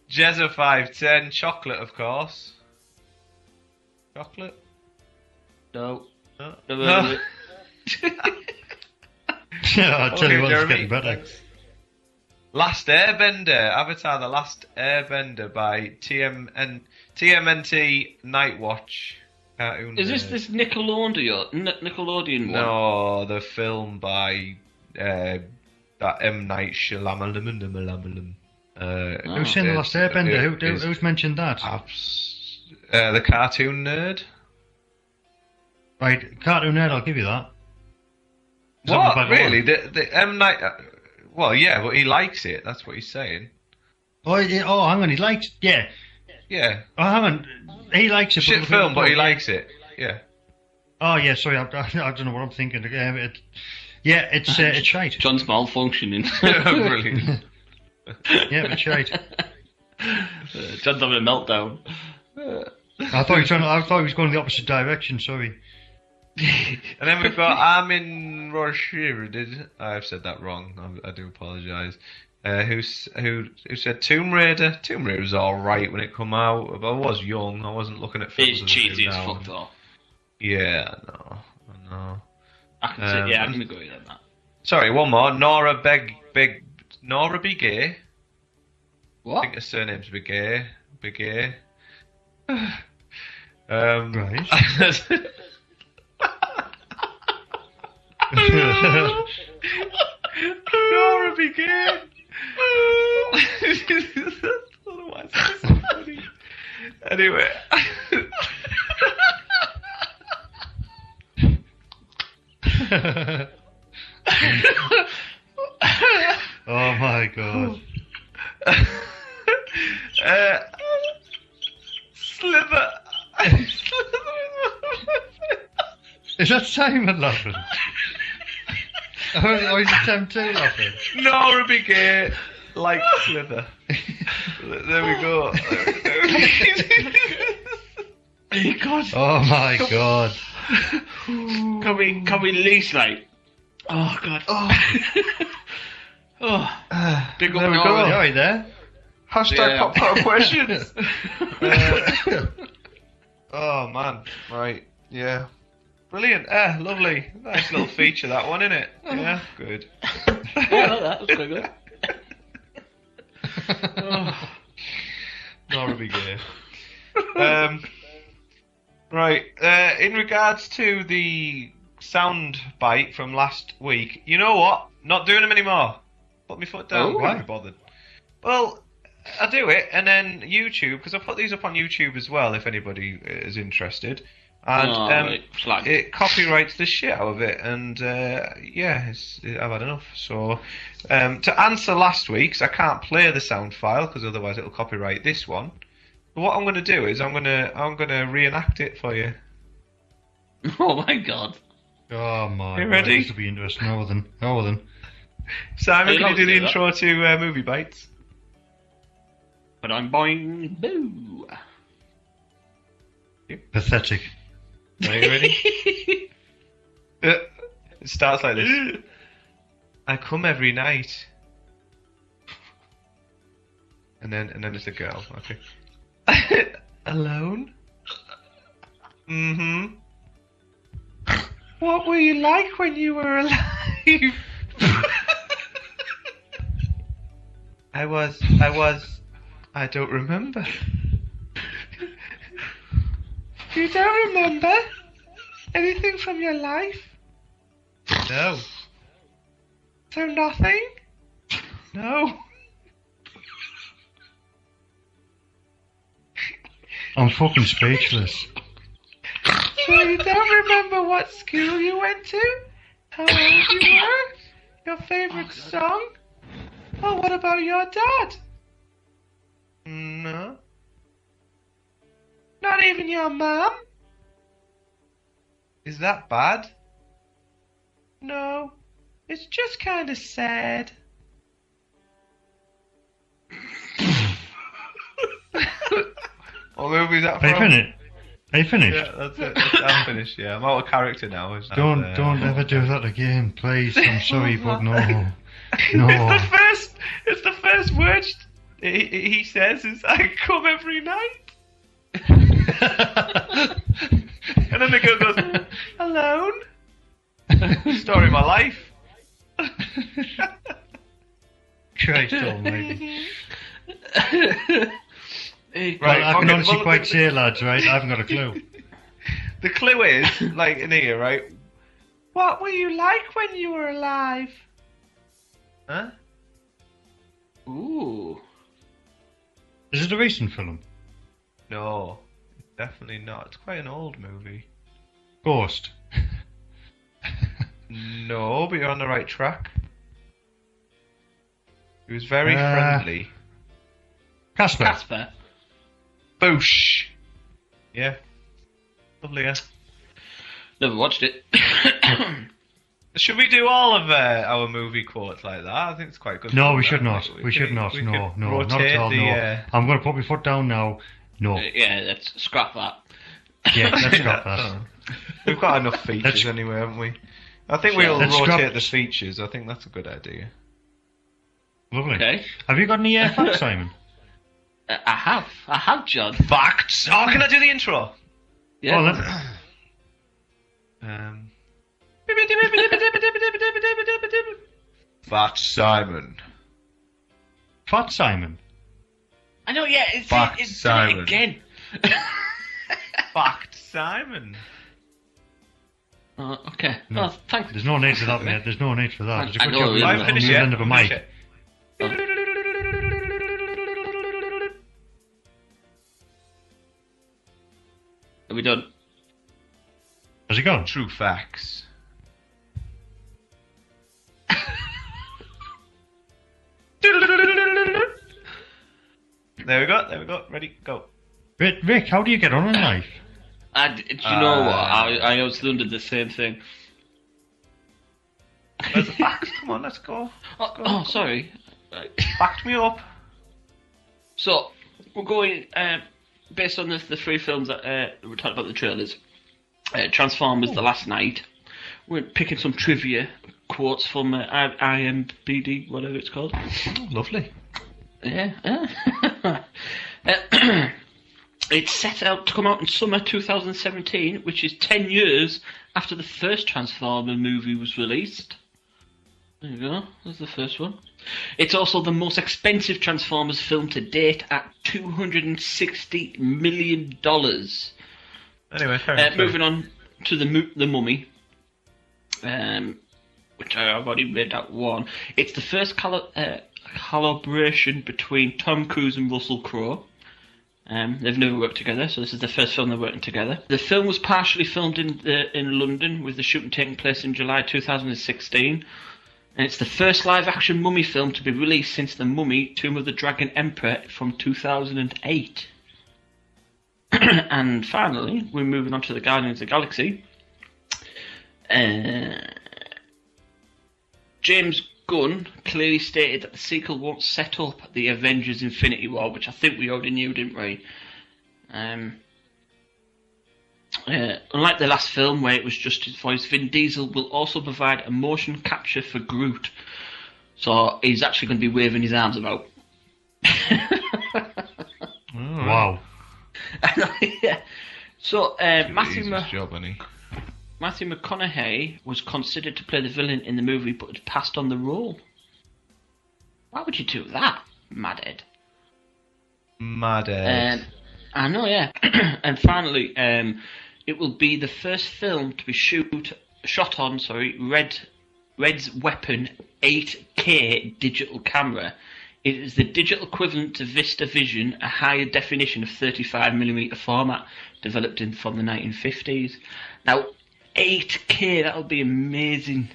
Jezza 510. Chocolate, of course. Chocolate? No. No. I'll tell you what, it's getting better. Last Airbender, Avatar: The Last Airbender by TMNT Nightwatch cartoon. Is this Nickelodeon one? No, the film by that M. Night Shyamalan. Who's seen The Last Airbender? Who's mentioned that? The cartoon nerd. Right, cartoon nerd, I'll give you that. What? Really? The M. Night... well, yeah, but he likes it. That's what he's saying. Oh, hang on. He likes... Yeah. Yeah. Oh, hang on. He likes it. Shit film, but he likes it. Yeah. Oh, yeah, sorry. I don't know what I'm thinking. It's shite. John's malfunctioning. Brilliant. Yeah, it's shite. John's having a meltdown. I thought he was going the opposite direction, sorry. And then we've got Armin Roshir. I've said that wrong. I do apologise. Who said Tomb Raider? Tomb Raider was alright when it come out. But I was young. I wasn't looking at films. It's cheesy as fuck though. Yeah, I know. I can say, yeah, I can agree with that. Sorry, one more. Nora Begay. What? I think her surname's Begay. Right. Nora Begay. I don't know why it's so funny. Anyway. Oh my god. Slither. Is that Simon laughing? Or is it Sam 2 laughing? Nora be gay like Slither. There we go. Oh my god. Can we at least like? Oh god. Big up There we go. Nora. Are you there? Hashtag Popcorn questions. Oh man, right, yeah. Brilliant, lovely. Nice little feature, that one, innit? Yeah, good. Yeah, I like that. That's quite good. Nora be gay. Right, in regards to the sound bite from last week, you know what? Not doing them anymore. Put my foot down. Oh, Can't be bothered. Well, I do it, and then YouTube, because I put these up on YouTube as well, if anybody is interested. And it copyrights the shit out of it, and yeah, I've had enough. So to answer last week's, I can't play the sound file because otherwise it'll copyright this one. But what I'm going to do is I'm going to reenact it for you. Oh my god. Oh my You god. ready? This will be interesting. Now then. Simon, can you do the that? intro to Movie Bites? But I'm boing boo. Pathetic. Are you ready? It starts like this. I come every night. And then it's a girl. Okay. Alone? Mm-hmm. What were you like when you were alive? I don't remember. You don't remember anything from your life? No. So nothing? No. I'm fucking speechless. So you don't remember what school you went to? How old you were? Your favourite song? Oh, what about your dad? No. Not even your mum? Is that bad? No. It's just kind of sad. What movie is that from? Are you finished? Yeah, that's it. I'm finished, yeah. I'm out of character now. Don't ever do that again, please. I'm sorry, but no. No. It's the first word he says is, I come every night. And then the girl goes, alone? Story of my life. Christ almighty. Right, Well, I can okay, honestly well, quite say, lads, right? I haven't got a clue. The clue is, like in here, right? What were you like when you were alive? Huh? Ooh. Is it a recent film? No, definitely not. It's quite an old movie. Ghost. No, but you're on the right track. He was very friendly. Casper. Boosh. Yeah. Lovely, yeah. Never watched it. Should we do all of our movie quotes like that? I think it's quite good. No, fun, we that. should not. Like, We should not. we No, could not at rotate all. No. I'm going to put my foot down now. No. Yeah, let's scrap that. Yeah, let's scrap that. We've got enough features anyway, haven't we? I think we'll rotate the features. I think that's a good idea. Lovely. Okay. Have you got any facts, Simon? I have, John. Facts. Oh, can I do the intro? Yeah. Oh, Fat Simon. Fat Simon. I know. Yeah, it's Fact done it Simon. again. Fact Simon. Okay. No. Oh, thanks. There's no need for that, mate. There's no need for that. There's a I good know, job yeah. on Finish the it. end of a Finish mic. it. Are we done? How's it going? True facts. There we go. Ready, go. Rick, how do you get on in life? Do you know what? I always wondered the same thing. Where's the facts? Come on, let's go. Sorry. Right. Backed me up. So, we're going, based on the three films that we talked about the trailers, Transformers The Last Night. We're picking some trivia quotes from IMBD, whatever it's called. Oh, lovely. Yeah. It's set out to come out in summer 2017, which is 10 years after the first Transformer movie was released. There you go, there's the first one. It's also the most expensive Transformers film to date at $260 million. Anyway, fair enough. Moving on to the Mummy, which I've already read that one. It's the first collaboration between Tom Cruise and Russell Crowe. They've never worked together, so this is the first film they're working together. The film was partially filmed in London, with the shooting taking place in July 2016. And it's the first live-action Mummy film to be released since The Mummy, Tomb of the Dragon Emperor from 2008. And finally, we're moving on to the Guardians of the Galaxy. James Gunn clearly stated that the sequel won't set up the Avengers Infinity War, which I think we already knew, didn't we? Unlike the last film, where it was just his voice, Vin Diesel will also provide a motion capture for Groot. So he's actually going to be waving his arms about. Wow. Yeah. So Matthew McConaughey was considered to play the villain in the movie, but had passed on the role. Why would you do that, Madhead? Madhead. I know, yeah. And finally, it will be the first film to be shot on Red's Weapon 8K digital camera. It is the digital equivalent to VistaVision, a higher definition of 35mm format developed from the 1950s. Now, 8K, that'll be amazing.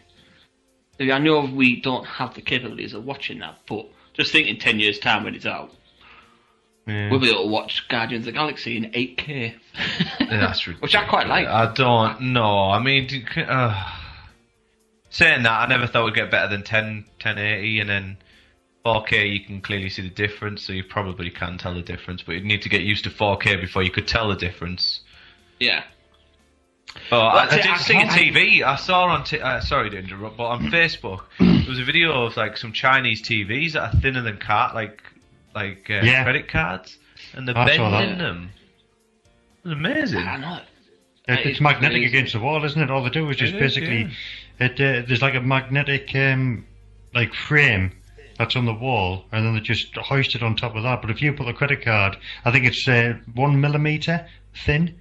I know we don't have the capabilities of watching that, but just think in 10 years' time when it's out, we'll be able to watch Guardians of the Galaxy in 8K. That's ridiculous. Which I quite like. I don't know. I mean, saying that, I never thought we'd get better than 1080, and then 4K you can clearly see the difference, so you probably can tell the difference, but you'd need to get used to 4K before you could tell the difference. Yeah. Oh, I did see a TV. I saw on sorry to interrupt, but on Facebook there was a video of like some Chinese TVs that are thinner than credit cards, and they're bending them. It's amazing. I know. It's magnetic against the wall, isn't it? All they do is just basically, there's like a magnetic like frame that's on the wall, and then they just hoist it on top of that. But if you put a credit card, I think it's 1 millimeter thin.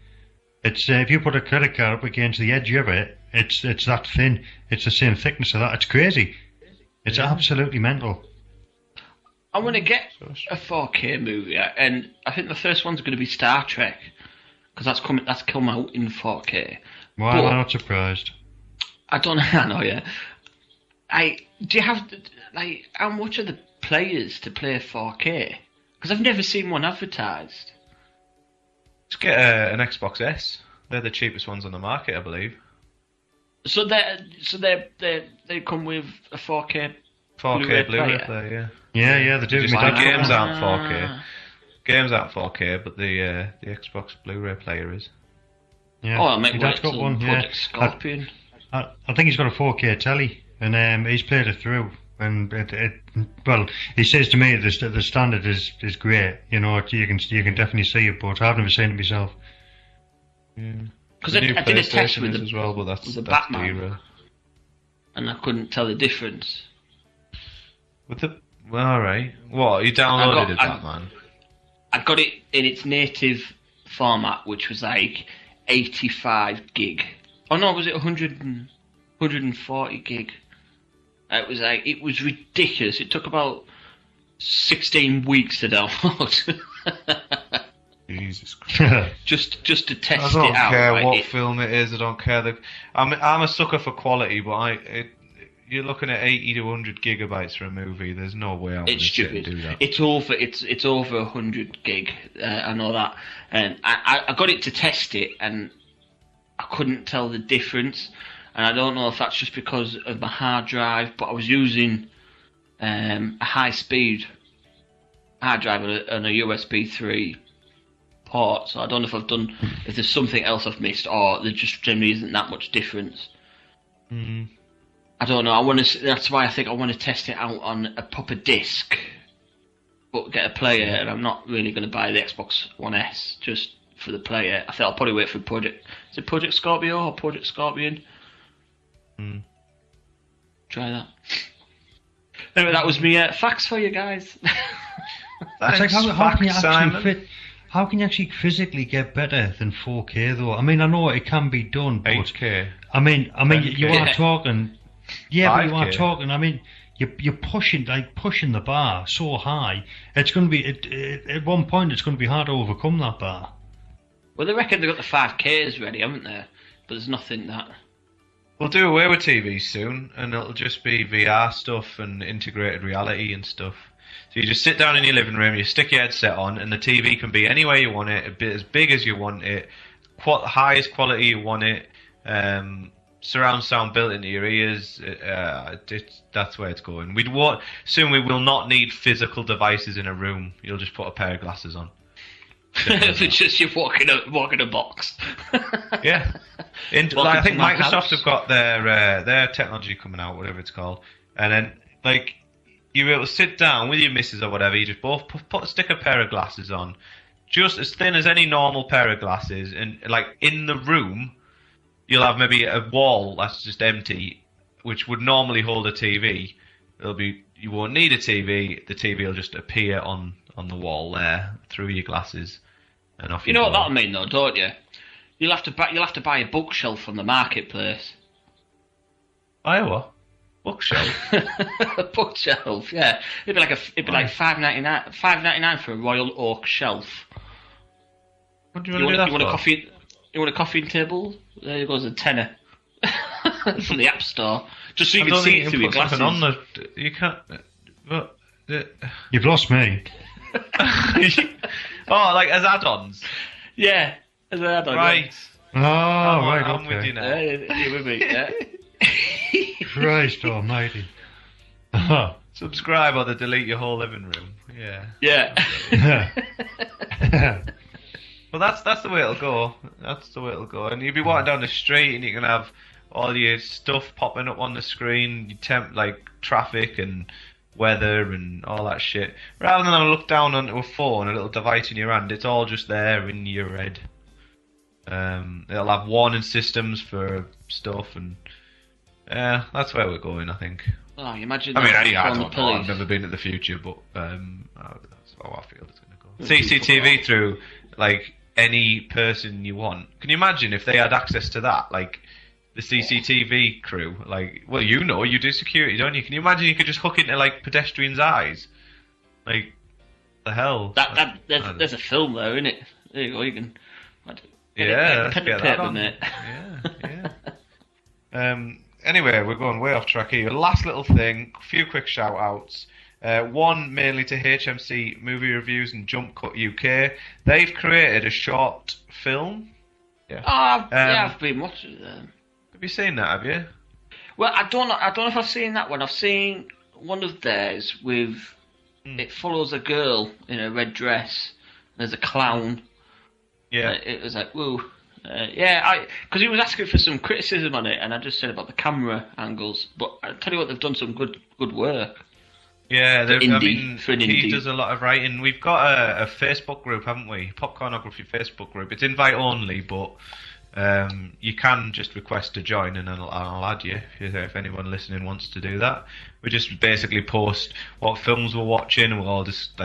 It's if you put a credit card up against the edge of it, it's that thin. It's the same thickness of that. It's crazy. It's absolutely mental. I want to get a 4K movie, and I think the first one's going to be Star Trek, because that's come out in 4K. Why am I not surprised? I don't know. I know, yeah. Do you have how much are the players to play 4K? Because I've never seen one advertised. Just get an Xbox S. They're the cheapest ones on the market, I believe. So they come with a 4K. 4K Blu-ray player, yeah. Yeah, they do. The games aren't 4K. Games aren't 4K, but the Xbox Blu-ray player is. Yeah. Oh, I'll make Dad's got one. Project Scorpion. I think he's got a 4K telly, and he's played it through. And he says to me the standard is great. You know, you can definitely see it, but I've never seen it myself. Because I did a test with as well, but that's Batman, dearer. and I couldn't tell the difference. All right. What, you downloaded Batman? I got it in its native format, which was like 85 gig. Oh no, was it 140 gig? It was ridiculous. It took about 16 weeks to download. Jesus Christ. just to test I it out. don't care what film it is. I don't care. I'm a sucker for quality, but you're looking at 80 to 100 gigabytes for a movie. There's no way I'm going to sit and do that. It's over 100 gig. I know that, and I got it to test it, and I couldn't tell the difference. And I don't know if that's just because of my hard drive, but I was using a high-speed hard drive on a USB 3 port, so I don't know if there's something else I've missed, or there just generally isn't that much difference. Mm-hmm. I don't know. That's why I think I want to test it out on a proper disc, but get a player. And I'm not really going to buy the Xbox One S just for the player. I think I'll probably wait for Project Scorpio or Project Scorpion? Try that. Anyway, that was me. Facts for you guys. It's like how can you actually physically get better than 4K though? I mean, I know it can be done, but 8K. I mean, you are talking. Yeah, 5K. But you are talking. I mean, you're pushing the bar so high. It's going to be at one point. It's going to be hard to overcome that bar. Well, they reckon they've got the 5Ks ready, haven't they? But there's nothing that. We'll do away with TVs soon, and it'll just be VR stuff and integrated reality and stuff. So you just sit down in your living room, you stick your headset on, and the TV can be anywhere you want it, a bit as big as you want it, highest quality you want it, surround sound built into your ears. That's where it's going. Soon we will not need physical devices in a room. You'll just put a pair of glasses on. It's just you walking a box. Yeah. I think Microsoft have got their technology coming out, whatever it's called, and then you're able to sit down with your missus or whatever. You just both stick a pair of glasses on, just as thin as any normal pair of glasses, and in the room, you'll have maybe a wall that's just empty, which would normally hold a TV. You won't need a TV. The TV will just appear on the wall there through your glasses, and off. You know what that'll mean, though, don't you? You'll have to buy a bookshelf from the marketplace. Buy what? Bookshelf. A bookshelf, yeah. It'd be like $5.99 for a Royal Oak shelf. What do you want to do that for? You want a coffee table? There goes a tenner from the App Store, just so you can see it through your glasses. You can't. You've lost me. As add-ons. Yeah, as an add-on. Right. Oh, right. I'm with you now. You're with me. Yeah. Christ Almighty. Subscribe or they delete your whole living room. Yeah. Yeah. Well, that's the way it'll go. That's the way it'll go. And you'll be walking down the street and you can have all your stuff popping up on the screen, traffic and weather and all that shit. Rather than look down onto a phone, a little device in your hand, it's all just there in your head. It'll have warning systems for stuff, and that's where we're going, I think. Oh, you imagine. I don't know. I've never been to the future, but that's how I feel it's going to go. CCTV through any person you want. Can you imagine if they had access to that? The CCTV crew, you do security, don't you? Can you imagine you could just hook into pedestrians' eyes? The hell? There's a film there, isn't it? There you go. You can. Let's get that on. Yeah. Anyway, we're going way off track here. Last little thing, a few quick shout outs. One mainly to HMC Movie Reviews and Jump Cut UK. They've created a short film. Yeah. I've been watching them. Have you seen that? Have you? Well, I don't know if I've seen that one. I've seen one of theirs with it follows a girl in a red dress. There's a clown. Yeah. It was like, woo. Because he was asking for some criticism on it, and I just said about the camera angles. But I tell you what, they've done some good work. Yeah, he does a lot of writing. We've got a Facebook group, haven't we? Popcornography Facebook group. It's invite only, but you can just request to join, and I'll add you if anyone listening wants to do that. We just basically post what films we're watching, and we'll all just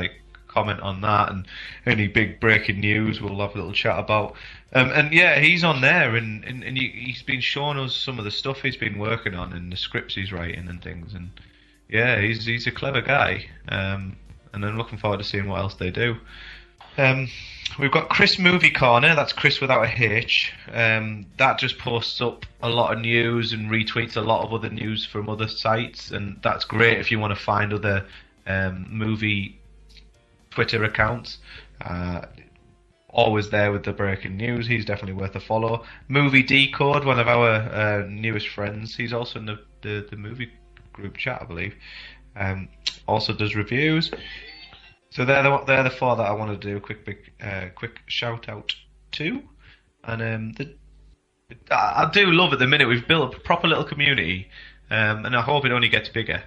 comment on that, and any big breaking news we'll have a little chat about. And yeah, he's on there, and he's been showing us some of the stuff he's been working on and the scripts he's writing and things. And yeah, he's a clever guy, and I'm looking forward to seeing what else they do. We've got Chris Movie Corner. That's Chris without a H. That just posts up a lot of news and retweets a lot of other news from other sites, and that's great if you want to find other movie Twitter accounts. Always there with the breaking news. He's definitely worth a follow. Movie Decode, one of our newest friends. He's also in the movie group chat, I believe. Also does reviews. So they're the four that I want to do a quick shout out to, and I do love at the minute we've built a proper little community, and I hope it only gets bigger.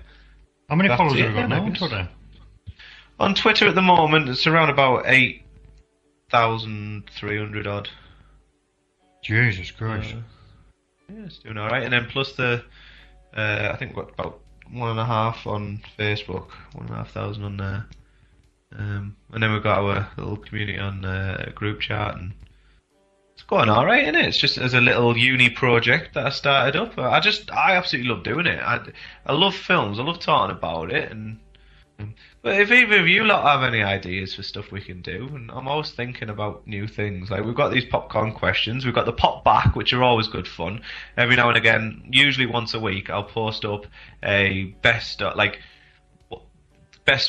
How many followers have you got now on Twitter? On Twitter at the moment, it's around about 8,300 odd. Jesus Christ! Yeah, it's doing all right, and then plus I think we've got about 1.5 on Facebook, 1,500 on there. And then we've got our little community on group chat, and it's going all right, isn't it? It's just as a little uni project that I started up. I absolutely love doing it. I love films. I love talking about it. But if either of you lot have any ideas for stuff we can do, and I'm always thinking about new things. Like we've got these popcorn questions. We've got the pop back, which are always good fun. Every now and again, usually once a week, I'll post up a best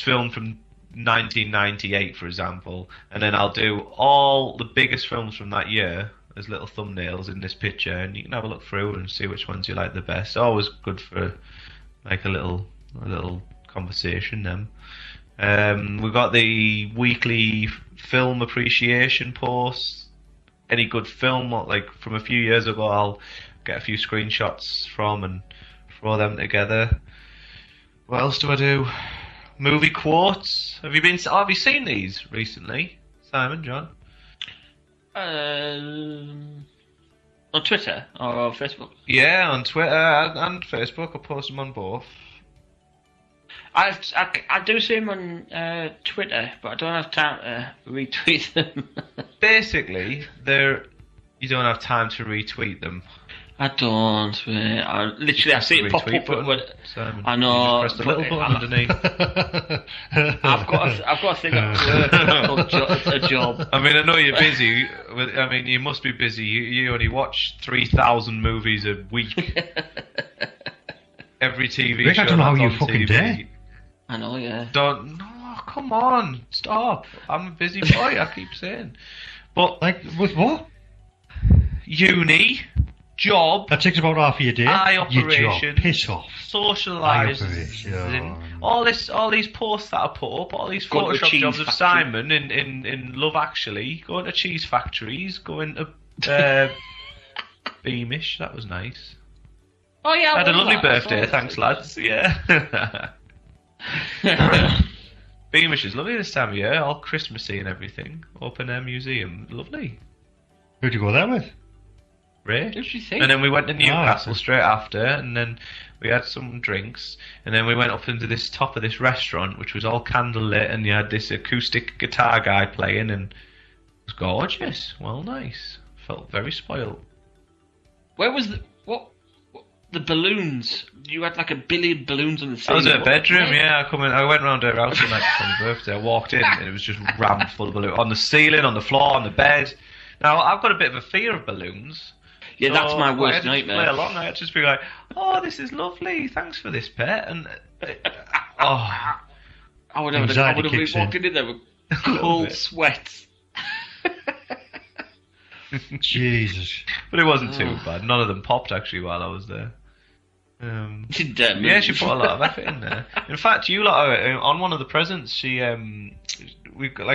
film from 1998, for example, and then I'll do all the biggest films from that year as little thumbnails in this picture, and you can have a look through and see which ones you like the best. Always good for like a little conversation. Then we've got the weekly film appreciation posts. Any good film, like from a few years ago, I'll get a few screenshots from and throw them together. What else do I do? Movie quotes. Have you seen these recently, Simon, John? On Twitter or Facebook? Yeah, on Twitter and Facebook. I post them on both. I do see them on Twitter, but I don't have time to retweet them. Basically, you don't have time to retweet them. I don't. I see it pop up. Simon, I know. You just press the little button underneath. I've got to think it's a job. I mean, I know you're busy. You must be busy. You only watch 3,000 movies a week. Every TV show. I don't know how you fucking do. I know, yeah. No, come on, stop. I'm a busy boy. I keep saying, but like with what? Uni. Job. That takes about half of your day. Eye operation. Piss off. Socialising. All these posts that I put up, all these Photoshop jobs of Simon in Love Actually, going to cheese factories, going to Beamish. That was nice. Oh yeah, I had a lovely birthday. Thanks, lads. Yeah. Beamish is lovely this time of year, all Christmassy and everything. Open air museum, lovely. Who'd you go there with? Ray. Who'd you think? And then we went to Newcastle straight after, and then we had some drinks, and then we went up into this top of this restaurant, which was all candlelit, and you had this acoustic guitar guy playing, and it was gorgeous. Well, nice. Felt very spoiled. Where was the balloons? You had like a billion balloons on the That ceiling. was her bedroom, yeah. I went round her house on my birthday. I walked in, and it was just rammed full of balloons. On the ceiling, on the floor, on the bed. Now, I've got a bit of a fear of balloons. Yeah, that's my worst nightmare. Play along. I had to just be like, "Oh, this is lovely. Thanks for this, pet." And I would have been walking in there with cold sweats. Jesus. But it wasn't too bad. None of them popped actually while I was there. Yeah, she put a lot of effort in there. In fact, you lot on one of the presents. We've got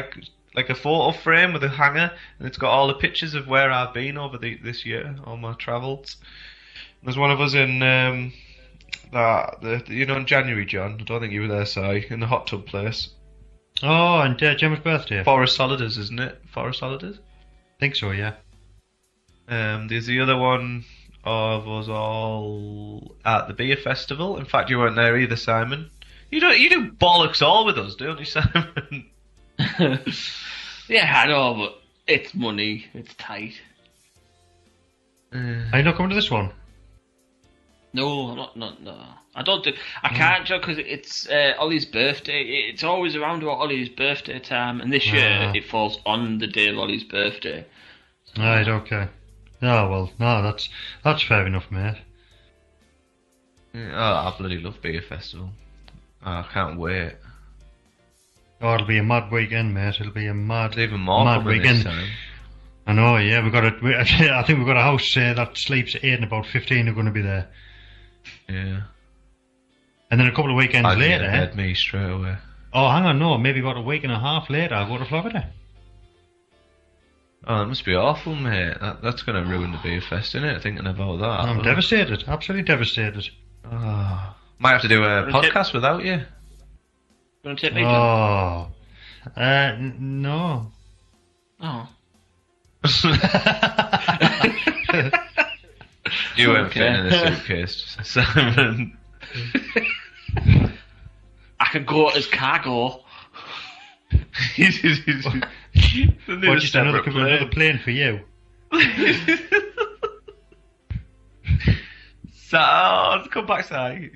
like a photo frame with a hanger, and it's got all the pictures of where I've been over this year, all my travels. There's one of us in in January, John. I don't think you were there, Si, in the hot tub place. Oh, and Gemma's birthday. Forest Holidays, isn't it? Forest Holidays? Think so, yeah. There's the other one of us all at the beer festival. In fact, you weren't there either, Simon. You do bollocks all with us, don't you, Simon? Yeah, I know, but it's money. It's tight. Are you not coming to this one? No, I'm not. No, I don't do. I can't, because it's Ollie's birthday. It's always around about Ollie's birthday time, and this year it falls on the day of Ollie's birthday. So. Right. Okay. Oh well. No, that's fair enough, mate. Yeah, I bloody love Beer Festival. I can't wait. Oh, it'll be a mad weekend, mate. It'll be a mad, even more mad weekend. This time. I know. Yeah, I think we've got a house that sleeps at 8, and about 15 are going to be there. Yeah. And then a couple of weekends later. I'd me straight away. Oh, hang on, no. Maybe about a week and a half later, I'll go to Florida. Oh, that must be awful, mate. That's going to ruin the Beer Fest, isn't it? Thinking about that. I'm devastated. Absolutely devastated. Oh. Might have to do a podcast without you. You want to take me, John? No. Oh. You weren't fitting in the suitcase, Simon. I could go as cargo. Or just another plane for you. So, come back, Si.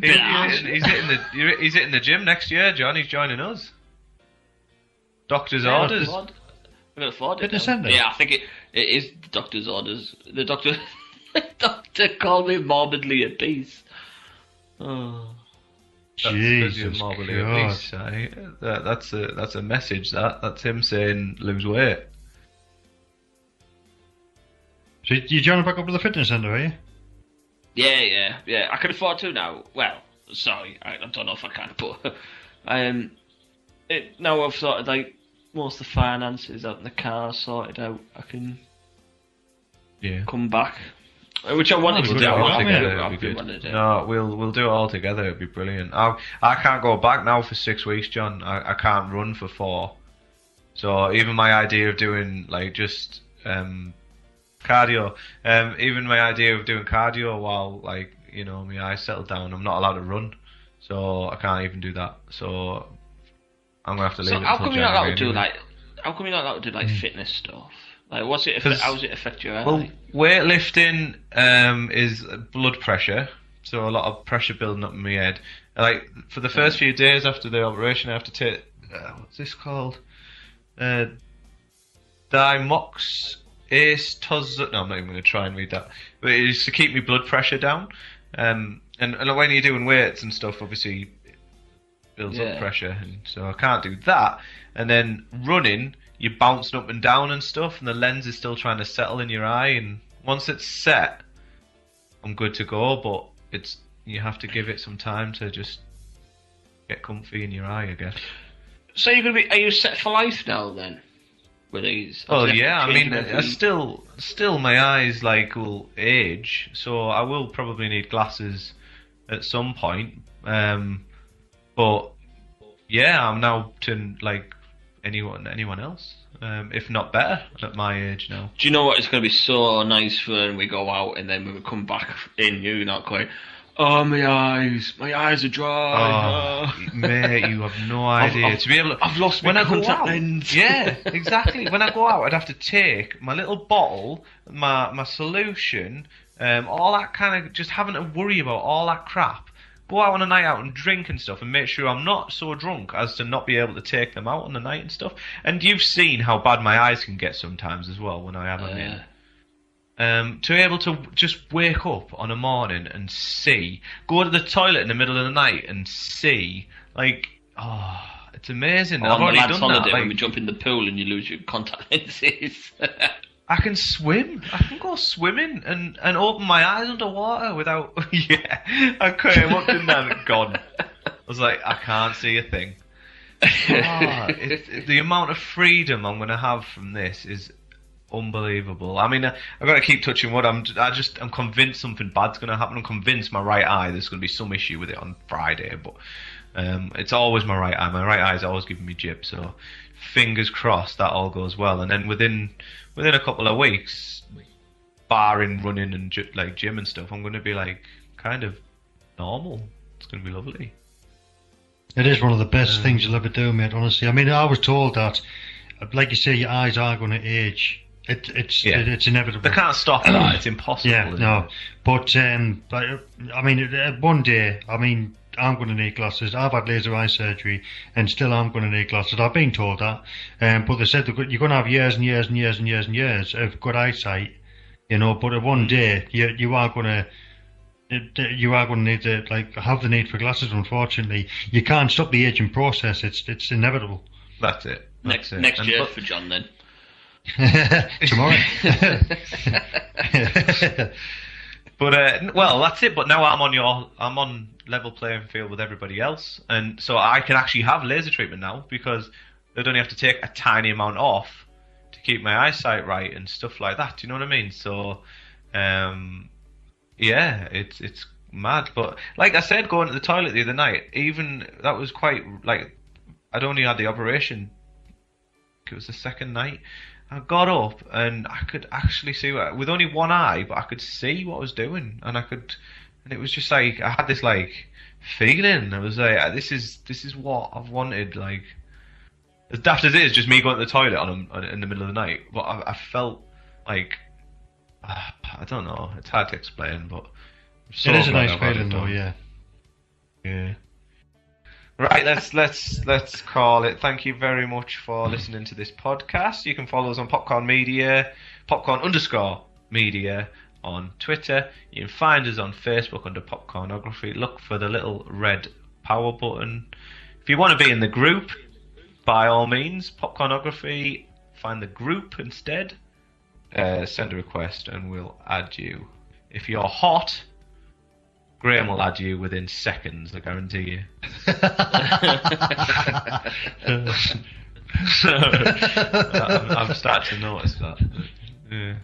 He's hitting the gym next year, John. He's joining us. Doctor's orders. We're going to afford it. Fitness centre? Yeah, I think it is the doctor's orders. The doctor called me morbidly obese. Oh. Jesus God. That's a message. That's him saying lose weight. So you're joining back up to the fitness centre, are you? Yeah. I can afford to now. Well, sorry, I don't know if I can, but now I've sorted like most of the finances out in the car sorted out. I can come back, which I wanted to do. It'd be good. No, we'll do it all together. It'd be brilliant. I can't go back now for 6 weeks, John. I can't run for 4. So even my idea of doing like just cardio, even my idea of doing cardio while like my eyes settle down, I'm not allowed to run, so I can't even do that. So I'm gonna have to leave it until January. How come you're not allowed to do like fitness stuff? Like, how does it affect your eye? Well, weightlifting is blood pressure, so a lot of pressure building up in my head. Like for the first few days after the operation, I have to take what's this called? Dimox. No, I'm not even going to try and read that. But it is to keep my blood pressure down. And when you're doing weights and stuff, obviously it builds up pressure. And so I can't do that. And then running, you're bouncing up and down and stuff, and the lens is still trying to settle in your eye. And once it's set, I'm good to go. But you have to give it some time to just get comfy in your eye, I guess. So are you set for life now then? With these? Oh yeah, I mean, still my eyes like will age, so I will probably need glasses at some point. But yeah, I'm now to like anyone else, if not better at my age now. Do you know what? It's going to be so nice for when we go out and then when we come back in, you're not quite. Oh, my eyes are dry. Oh, mate, you have no idea. To be able to, I've lost my contact lens. Yeah, exactly. When I go out, I'd have to take my little bottle, my solution, all that kind of, just having to worry about all that crap. Go out on a night out and drink and stuff and make sure I'm not so drunk as to not be able to take them out on the night and stuff. And you've seen how bad my eyes can get sometimes as well when I have them in. To be able to just wake up on a morning and see, go to the toilet in the middle of the night and see, like, it's amazing. I've already done that. When we jump in the pool and you lose your contact lenses. I can swim. I can go swimming and open my eyes underwater without. I came up in there and gone. I was like, I can't see a thing. The amount of freedom I'm going to have from this is unbelievable. I mean, I've got to keep touching wood. I'm convinced something bad's going to happen. I'm convinced my right eye, there's going to be some issue with it on Friday, but it's always my right eye. My right eye's always giving me jip, so fingers crossed that all goes well. And then within a couple of weeks, barring running and like gym and stuff, I'm going to be like kind of normal. It's going to be lovely. It is one of the best things you'll ever do, mate, honestly. I mean, I was told that, like you say, your eyes are going to age It's inevitable. They can't stop that. It's impossible. Yeah, no. But I mean, one day, I mean, I'm going to need glasses. I've had laser eye surgery, and still I'm going to need glasses. I've been told that, but they said you're going to have years and years and years and years and years of good eyesight, you know. But one day, you are going to need to have the need for glasses. Unfortunately, you can't stop the aging process. It's inevitable. That's it. Next year for John then. Tomorrow. But well, that's it. But now I'm on level playing field with everybody else, and so I can actually have laser treatment now because they'd only have to take a tiny amount off to keep my eyesight right and stuff like that. Do you know what I mean? So, yeah, it's mad. But like I said, going to the toilet the other night, even that was quite like I'd only had the operation. It was the second night. I got up and I could actually see with only one eye, but I could see what I was doing, and it was just like I had this like feeling. I was like, this is what I've wanted. Like as daft as it is, just me going to the toilet in the middle of the night. But I felt like I don't know. It's hard to explain, but it is a nice feeling, though. Yeah. Yeah. Right, let's call it. Thank you very much for listening to this podcast. You can follow us on Popcorn Media, Popcorn_Media on Twitter. You can find us on Facebook under Popcornography. Look for the little red power button. If you want to be in the group, by all means, Popcornography, find the group instead. Send a request and we'll add you. If you're hot, Graham will add you within seconds, I guarantee you. I'm starting to notice that. Yeah.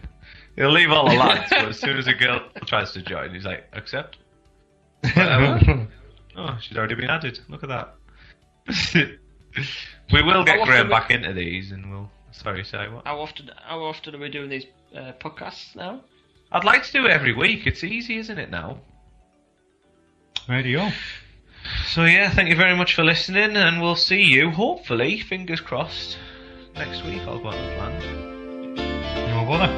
He'll leave all the lads, but as soon as a girl tries to join, he's like, accept. Oh, she's already been added. Look at that. We will get Graham back into these, and we'll. Sorry, say what? How often are we doing these podcasts now? I'd like to do it every week. It's easy, isn't it now? Radio. So yeah, thank you very much for listening, and we'll see you, hopefully, fingers crossed, next week. I'll go on the plan. No bother.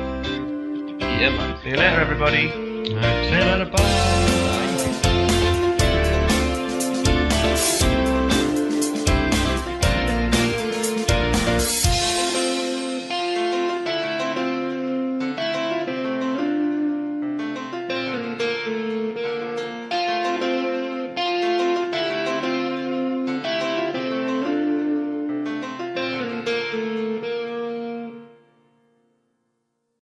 Yeah, man. See you later, everybody. See you later, bye.